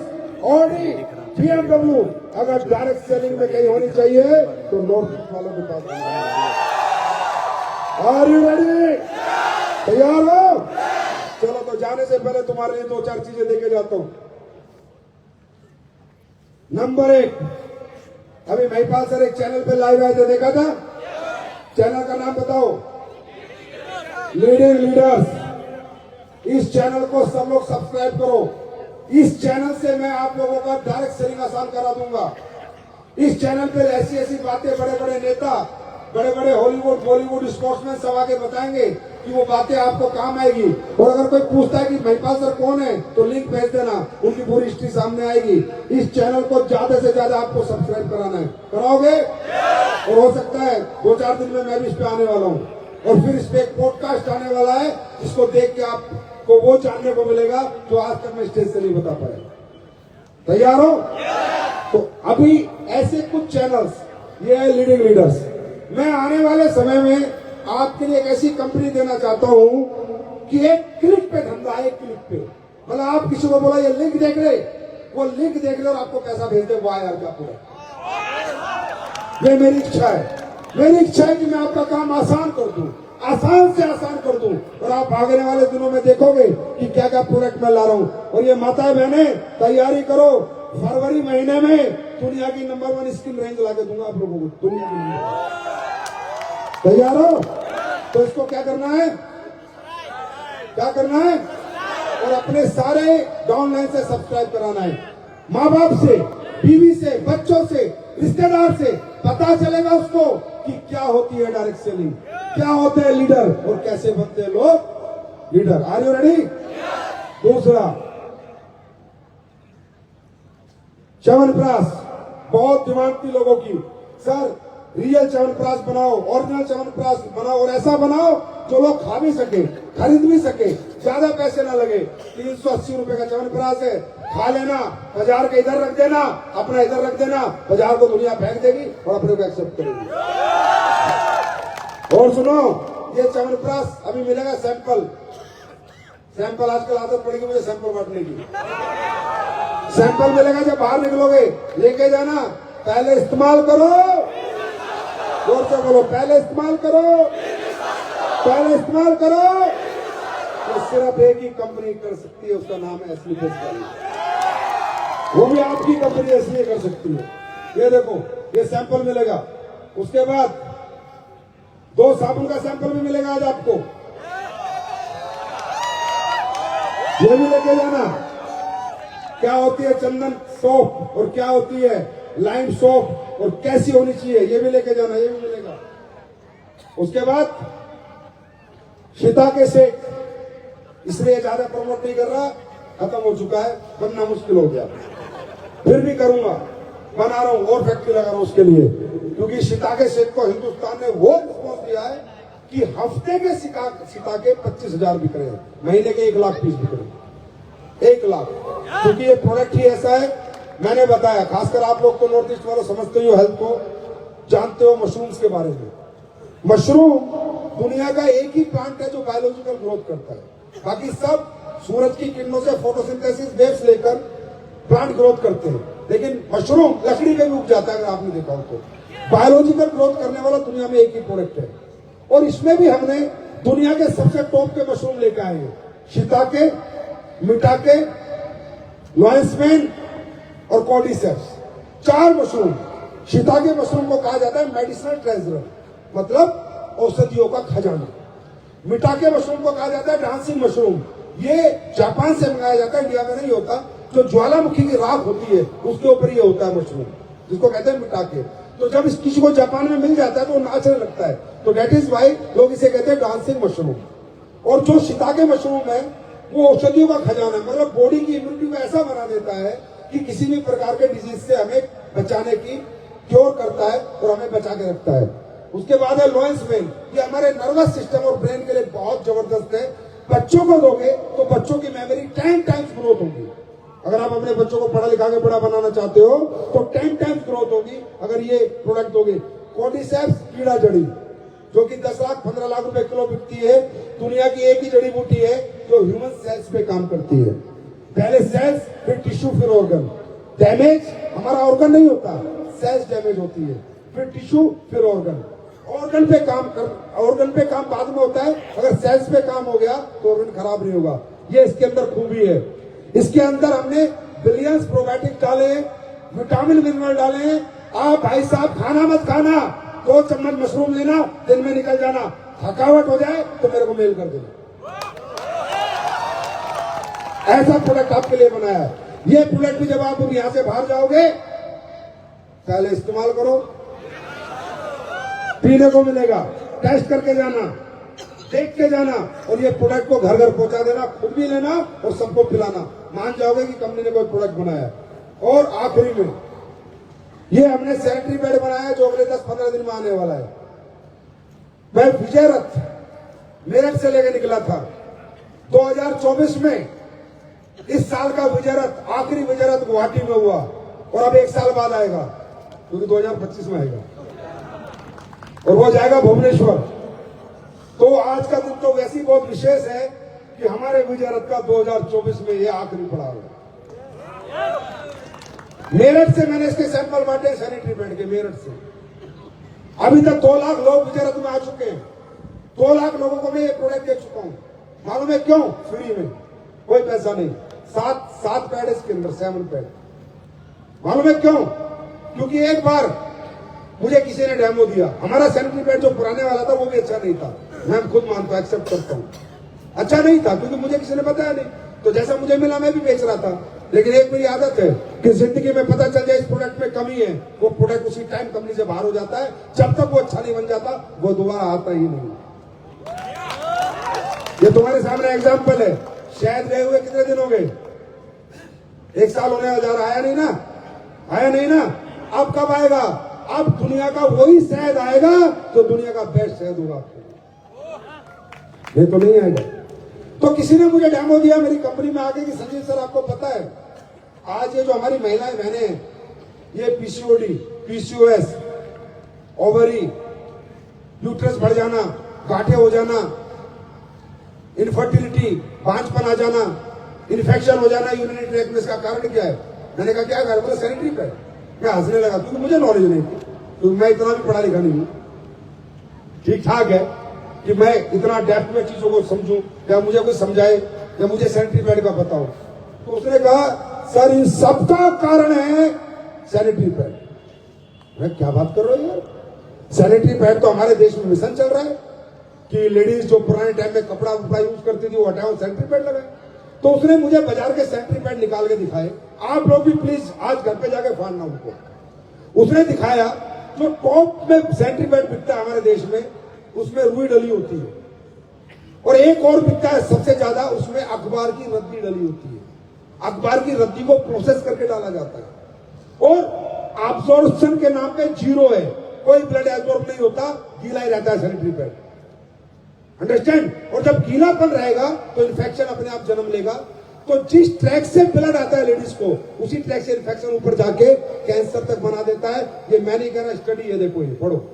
ऑडी, BMW अगर डायरेक्ट सेलिंग में कहीं होनी चाहिए तो नॉर्थ ईस्ट वालों के पास। Are you ready? तैयार हो? चलो, तो जाने से पहले तुम्हारे लिए 2-4 चीजें देके जाता हूं। नंबर 1, अभी महिपाल सर एक चैनल पे लाइव आए थे, देखा था? चैनल का नाम बताओ, लीडिंग लीडर्स। इस चैनल को सब लोग सब्सक्राइब करो। इस चैनल से मैं आप लोगों का डायरेक्ट सेलिंग आसान करा दूंगा। इस चैनल पे ऐसी बातें बड़े बड़े नेता, बड़े बड़े हॉलीवुड, बॉलीवुड स्पोर्ट्समैन सब आके बताएंगे कि वो बातें आपको काम आएगी। और अगर कोई पूछता है कि महिपाल सर कौन है, तो लिंक भेज देना, उनकी पूरी हिस्ट्री सामने आएगी। इस चैनल को ज्यादा से ज्यादा आपको सब्सक्राइब कराना है, कराओगे? और हो सकता है 2-4 दिन में मैं भी इस पे आने वाला हूँ, और फिर इस पे एक पॉडकास्ट आने वाला है, जिसको देख के आपको वो जानने को मिलेगा जो आज तक मैं स्टेज से नहीं बता पाया। तैयार हो? तो अभी ऐसे कुछ चैनल्स, ये है लीडिंग लीडर्स। मैं आने वाले समय में आपके लिए एक ऐसी कंपनी देना चाहता हूं कि एक क्लिक पे धंधा है, एक क्लिक पे। मतलब आप किसी को बोला ये लिंक देख ले, वो लिंक देख ले और आपको पैसा भेज दे, वाह यार क्या पूरा। ये मेरी इच्छा है। मेरी इच्छा है कि मैं आपका काम आसान कर दूं, आसान से आसान कर दूं, और आप आगे वाले दिनों में देखोगे कि क्या क्या प्रोडक्ट मैं ला रहा हूं। और ये माताएं बहनें तैयारी करो, फरवरी महीने में दुनिया की नंबर 1 स्किन रेंज ला के दूंगा आप लोगों को, दुनिया की। तैयार हो? तो इसको क्या करना है, और अपने सारे डाउनलाइन से सब्सक्राइब कराना है। माँ बाप से, बीवी से, बच्चों से, रिश्तेदार से पता चलेगा उसको कि क्या होती है डायरेक्ट सेलिंग, क्या होते हैं लीडर, और कैसे बनते हैं लोग लीडर। Are you ready? दूसरा, च्यवनप्राश, बहुत डिमांड थी लोगों की, सर रियल च्यवनप्राश बनाओ, ओरिजिनल च्यवनप्राश बनाओ, और ऐसा बनाओ जो लोग खा भी सके, खरीद भी सके, ज्यादा पैसे ना लगे। 380 रुपए का च्यवनप्राश है, खा लेना, 1000 का इधर रख देना, अपना इधर रख देना, 1000 को दुनिया फेंक देगी और अपने को एक्सेप्ट करेगी। और सुनो, ये च्यवनप्राश अभी मिलेगा सैंपल आजकल आदत पड़ेगी मुझे सैंपल बांटने की। सैंपल मिलेगा, जब बाहर निकलोगे लेके जाना, पहले इस्तेमाल करो, जोर से बोलो, पहले इस्तेमाल करो, तो सिर्फ एक ही कंपनी कर सकती है, उसका नाम है एस्ली फेस वैली। वो भी आपकी कंपनी इसलिए कर सकती है। ये देखो, ये सैंपल मिलेगा। उसके बाद 2 साबुन का सैंपल भी मिलेगा आज आपको, ये भी लेके जाना। क्या होती है चंदन सोप और क्या होती है लाइम सोप और कैसी होनी चाहिए, ये भी लेके जाना, ये भी मिलेगा। उसके बाद शिता के सेक, इसलिए ज्यादा प्रमोट नहीं कर रहा, खत्म हो चुका है, बनना मुश्किल हो गया। फिर भी करूंगा, बना रहा हूं और फैक्ट्री लगा रहा हूं उसके लिए, क्योंकि सीता के सेक को हिंदुस्तान ने वो रिस्पॉन्स दिया है कि हफ्ते के सीता के 25,000 बिक रहे हैं, महीने के 1 लाख पीस बिक रहे हैं, 1 लाख। क्योंकि ये प्रोडक्ट ही ऐसा है, मैंने बताया, खासकर आप लोग तो नॉर्थ ईस्ट वालों समझते हो, हेल्थ को जानते हो, मशरूम्स के बारे में। मशरूम दुनिया का एक ही प्लांट है जो बायोलॉजिकल ग्रोथ करता है, बाकी सब सूरज की किरणों से फोटोसिंथेसिस वेव्स लेकर प्लांट ग्रोथ करते हैं, लेकिन मशरूम लकड़ी पे भी उग जाता है। अगर आपने देखा हो तो बायोलॉजिकल ग्रोथ करने वाला दुनिया में एक ही प्रोडक्ट है, और इसमें भी हमने दुनिया के सबसे टॉप के मशरूम लेकर आए हैं, शिताके, मिटाके, लॉयंसमैन और कॉर्डिसेप्स, 4 मशरूम। शिताके मशरूम को कहा जाता है मेडिसिनल ट्रेजर, मतलब औषधियों का खजाना। मिटाके मशरूम को कहा जाता है डांसिंग मशरूम, ये जापान से मंगाया जाता है, इंडिया में नहीं होता। जो ज्वालामुखी की राख होती है उसके ऊपर ये होता है मशरूम, जिसको कहते हैं मिटाके। तो जब इस किसी को जापान में मिल जाता है तो वो नाचने लगता है, तो डेट इज वाई लोग इसे कहते हैं डांसिंग मशरूम। और जो शिताके मशरूम है वो औषधियों का खजाना है, मतलब बॉडी की इम्यूनिटी को ऐसा बना देता है कि किसी भी प्रकार के डिजीज से हमें बचाने की क्योर करता है और हमें बचा के रखता है। उसके बाद है लॉयंसमैन, ये हमारे नर्वस सिस्टम और ब्रेन के लिए बहुत जबरदस्त है। बच्चों को दोगे तो बच्चों की मेमोरी 10 टाइम्स ग्रोथ होगी। अगर आप अपने बच्चों को पढ़ा लिखा के बड़ा बनाना चाहते हो तो 10 टाइम्स ग्रोथ होगी अगर ये प्रोडक्ट दोगे। कॉर्डिसेप्स कीड़ा जड़ी, जो कि 10 लाख 15 लाख रुपए किलो बिकती है, दुनिया की एक ही जड़ी बूटी है जो ह्यूमन सेल्स पे काम करती है। पहले सेल्स, फिर टिश्यू, फिर ऑर्गन। डैमेज हमारा ऑर्गन नहीं होता, सेल्स डैमेज होती है, फिर टिश्यू, फिर ऑर्गन। ऑर्गन पे काम बाद में होता है, अगर सेल्स पे काम हो गया तो ऑर्गन खराब नहीं होगा। ये इसके अंदर खूबी है। इसके अंदर हमने बिलियंस प्रोबायोटिक डाले हैं, विटामिन मिनरल डाले हैं। आप भाई साहब खाना मत खाना, 2 चम्मच मशरूम लेना, दिन में निकल जाना, थकावट हो जाए तो मेरे को मेल कर देना। ऐसा प्रोडक्ट आपके लिए बनाया है। ये प्रोडक्ट भी जब आप यहां से बाहर जाओगे पहले इस्तेमाल करो, पीने को मिलेगा, टेस्ट करके जाना, देख के जाना, और ये प्रोडक्ट को घर घर पहुंचा देना, खुद भी लेना और सबको पिलाना। मान जाओगे कि कंपनी ने कोई प्रोडक्ट बनाया। और आखिरी में ये हमने सैनिटरी पैड बनाया है जो अगले 10-15 दिन में आने वाला है। मैं विजय रथ मेरठ से लेकर निकला था 2024 में। इस साल का विजय रथ, आखिरी विजय रथ गुवाहाटी में हुआ, और अब 1 साल बाद आएगा, क्योंकि 2025 में आएगा, और वो जाएगा भुवनेश्वर। तो आज का दिन तो वैसी बहुत विशेष है कि हमारे विजय रथ का 2024 में ये आखिरी पड़ाव है। मेरठ से मैंने इसके सैंपल बांटे, सैनिटरी पैड के, मेरठ से। अभी तक 2 लाख लोग विजय रथ में आ चुके हैं। 2 लाख लोगों को मैं ये प्रोडक्ट दे चुका हूं। मालूम है क्यों? फ्री में, कोई पैसा नहीं। 7 पैड इसके अंदर, 7 पैड। मालूम है क्यों? क्योंकि एक बार मुझे किसी ने डेमो दिया। हमारा सैनिटरी पैड जो पुराने वाला था वो भी अच्छा नहीं था, मैं खुद मानता हूं, एक्सेप्ट करता हूं, अच्छा नहीं था, क्योंकि मुझे किसी ने बताया नहीं। तो जैसा मुझे मिला मैं भी बेच रहा था। लेकिन एक मेरी आदत है कि जिंदगी में पता चल जाए इस प्रोडक्ट में कमी है, वो प्रोडक्ट उसी टाइम कंपनी से बाहर हो जाता है। जब तक वो अच्छा नहीं बन जाता वो दोबारा आता ही नहीं। ये तुम्हारे सामने एग्जाम्पल है। शायद गए हुए कितने दिन हो गए? 1 साल होने जा रहा, आया नहीं ना, आया नहीं ना। अब कब आएगा? अब दुनिया का वही शहद आएगा जो दुनिया का बेस्ट शहद होगा, ये तो नहीं आएगा। तो किसी ने मुझे डेमो दिया मेरी कंपनी में आके कि संजीव सर आपको पता है आज ये जो हमारी महिलाएं बहनें हैं, ये पीसीओडी, पीसीओएस, ओवरी, यूट्रस बढ़ जाना, गांठें हो जाना, इनफर्टिलिटी, बांझपन आ जाना, इन्फेक्शन हो जाना यूरिनरी ट्रैक्ट में, इसका कारण क्या है? मैंने कहा क्या कारण? बोला सैनिटरी पैड। मैं हंसने लगा क्योंकि मुझे नॉलेज नहीं थी, क्योंकि मैं इतना भी पढ़ा लिखा नहीं हूं। ठीक ठाक है, कि मैं इतना डेप्थ में चीजों को समझूं या मुझे कोई समझाए या मुझे सैनिटरी पैड का बताओ। तो उसने कहा सर इन सबका कारण है सैनिटरी पैड। मैं क्या बात कर रहे हो यार, सैनिटरी पैड तो हमारे देश में मिशन चल रहा है कि लेडीज जो पुराने टाइम में कपड़ा उपड़ा यूज करती थी वो हटाओ सैनिटरी पैड लगाए। तो उसने मुझे बाजार के सैनिटरी पैड निकाल के दिखाए। आप लोग भी प्लीज आज घर पे जाके फाड़ना उनको। उसने दिखाया जो टॉप में सैनिटरी पैड बिकता है हमारे देश में उसमें रुई डली होती है, और एक और बिकता है सबसे ज्यादा, उसमें अखबार की रद्दी डली होती है। अखबार की रद्दी को प्रोसेस करके डाला जाता है और अब्जॉर्प्शन के नाम पे जीरो है, कोई ब्लड एब्जॉर्ब नहीं होता, गीला ही रहता है सैनिटरी पैड। अंडरस्टैंड? और जब गीलापन रहेगा तो इन्फेक्शन अपने आप जन्म लेगा। तो जिस ट्रैक से ब्लड आता है लेडीज को उसी ट्रैक से इन्फेक्शन ऊपर जाके कैंसर तक बना देता है। ये मैं नहीं कह रहा, स्टडी है, देखो ये पढ़ो।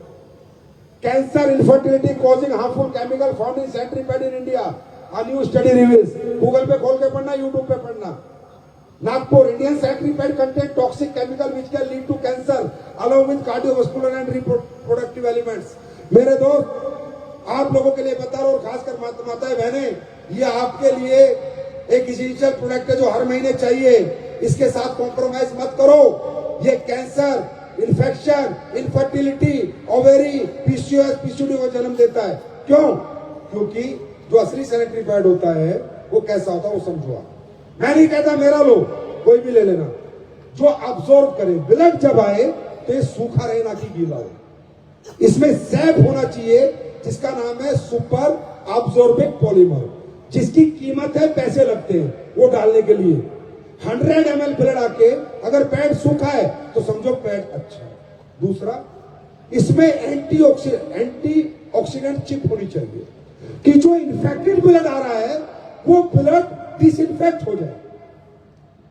Cancer infertility causing harmful chemical found in sanitary pad in India, a new study reveals. Google पे खोल के पढ़ना, यूट्यूब पे पढ़ना। Nagpur Indian sanitary pad contain toxic chemical which can lead to cancer along with cardiovascular and reproductive elements. मेरे दोस्त आप लोगों के लिए बता रहा हूं, और खासकर माताएं बहनें, ये आपके लिए एक इसेंशियल प्रोडक्ट है जो हर महीने चाहिए। इसके साथ कॉम्प्रोमाइज मत करो। ये cancer, infection, infertility, ovary, PCOS, PCOD को जन्म देता है। क्यों? क्योंकि जो असली सैनिटरी पैड होता है वो कैसा होता है वो समझो आप। मैं नहीं कहता मेरा लो, कोई भी ले लेना, जो अब्सॉर्ब करे। ब्लड जब आए तो ये सूखा रहे ना कि गीला हो। इसमें सैप होना चाहिए जिसका नाम है सुपर अब्सॉर्बिंग पॉलीमर, जिसकी कीमत है, पैसे लगते हैं वो डालने के लिए। 100 ml ब्लड आके अगर पैड सूखा है तो समझो पैड अच्छा है। दूसरा, इसमें एंटी ऑक्सीडेंट चिप होनी चाहिए कि जो इन्फेक्टेड ब्लड आ रहा है वो ब्लड डिसइंफेक्ट हो जाए,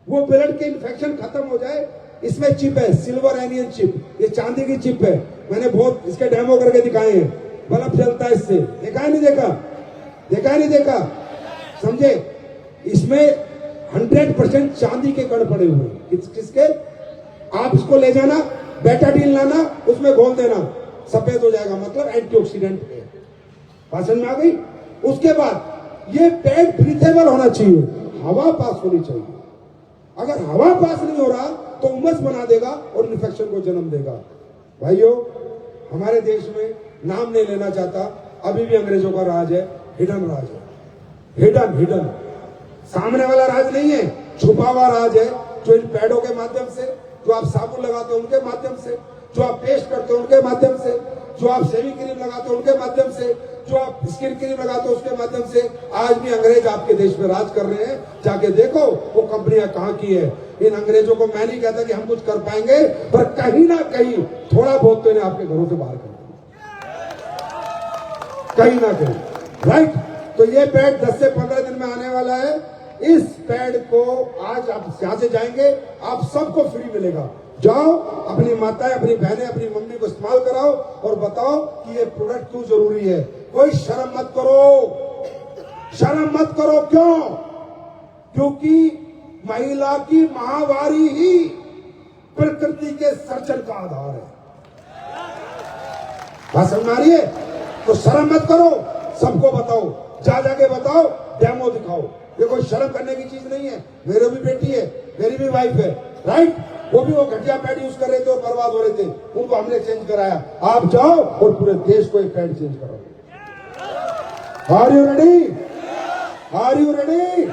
वो ब्लड के इन्फेक्शन खत्म हो जाए। इसमें चिप है, सिल्वर एनियन चिप, ये चांदी की चिप है। मैंने बहुत इसके डेमो करके दिखाए हैं, बल्ब जलता है इससे। देखा है नहीं देखा? देखा है नहीं देखा? समझे? इसमें 100% चांदी के कण पड़े हुए हैं। किसके? आप इसको ले जाना, बेटाडीन लाना, उसमें घोल देना, सफेद हो जाएगा, मतलब एंटीऑक्सीडेंट है। बात समझ में आ गई? उसके बाद ये पैड ब्रीथेबल होना चाहिए, हवा पास होनी चाहिए। अगर हवा पास नहीं हो रहा तो उमस बना देगा और इन्फेक्शन को जन्म देगा। भाइयों, हमारे देश में नाम नहीं लेना चाहता, अभी भी अंग्रेजों का राज है, हिडन राज है। हिडन सामने वाला राज नहीं है, छुपा हुआ राज है, जो इन पैडों के माध्यम से, जो आप साबुन लगाते हो उनके माध्यम से, जो आप पेस्ट करते हो उनके माध्यम से, जो आप शेविंग क्रीम लगाते हो उनके माध्यम से, जो आप स्किन क्रीम लगाते हो उसके माध्यम से आज भी अंग्रेज आपके देश में राज कर रहे हैं। जाके देखो वो कंपनियां कहां की है। इन अंग्रेजों को मैं नहीं कहता कि हम कुछ कर पाएंगे, पर कहीं ना कहीं थोड़ा बहुत तो इन्हें आपके घरों से बाहर कर कहीं ना कहीं, राइट? तो ये पैड 10 से 15 दिन में आने वाला है। इस पैड को आज आप यहां से जाएंगे, आप सबको फ्री मिलेगा। जाओ, अपनी माताएं, अपनी बहनें, अपनी मम्मी को इस्तेमाल कराओ और बताओ कि ये प्रोडक्ट क्यों जरूरी है। कोई शर्म मत करो, शर्म मत करो। क्यों? क्योंकि महिला की माहवारी ही प्रकृति के सर्जन का आधार है। बात समझ में आ रही है? तो शर्म मत करो, सबको बताओ, जाके बताओ, डेमो दिखाओ। ये कोई शर्म करने की चीज नहीं है। मेरी भी बेटी है, मेरी भी वाइफ है, राइट? वो भी वो घटिया पैड यूज कर रहे थे और बर्बाद हो रहे थे, उनको हमने चेंज कराया। आप जाओ और पूरे देश को एक पैड चेंज करो। Are you ready? Are you ready?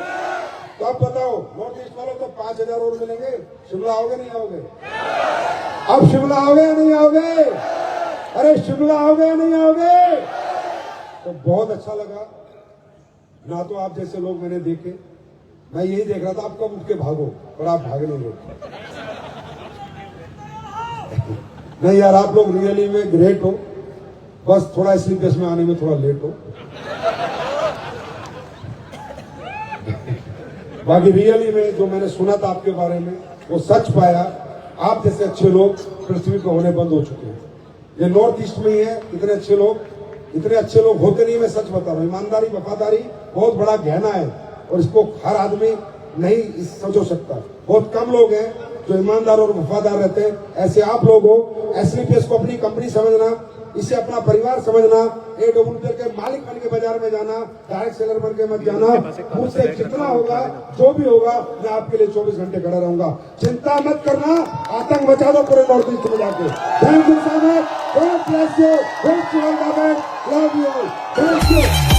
तो आप बताओ, नॉर्थ ईस्ट वालों को 5000 और मिलेंगे। शिमला आओगे नहीं आओगे? अब शिमला आओगे या नहीं आओगे? अरे शिमला आओगे या नहीं आओगे? तो बहुत अच्छा लगा ना। तो आप जैसे लोग मैंने देखे, मैं यही देख रहा था आप कब उठ के भागो, पर आप भाग नहीं गए। नहीं यार, आप लोग रियली में ग्रेट हो, बस थोड़ा स्लीपलेस में आने में थोड़ा लेट हो। बाकी रियली में जो मैंने सुना था आपके बारे में वो सच पाया। आप जैसे अच्छे लोग पृथ्वी पर होने बंद हो चुके हैं। ये नॉर्थ ईस्ट में ही है, इतने अच्छे लोग होते नहीं। मैं सच बता रहा हूँ, ईमानदारी, वफादारी बहुत बड़ा गहना है और इसको हर आदमी नहीं समझ सकता। बहुत कम लोग हैं जो ईमानदार और वफादार रहते हैं। ऐसे आप लोग हो। एसलीपीएस को अपनी कंपनी समझना, इसे अपना परिवार समझना, AWPL के मालिक बन के बाजार में जाना, डायरेक्ट सेलर बन के मत जाना। मुझसे जितना होगा, जो भी होगा, मैं आपके लिए 24 घंटे खड़ा रहूंगा। चिंता मत करना, आतंक मचा दो पूरे नॉर्थ ईस्ट में जाके। Thank you so much, God bless you, love you, thank you.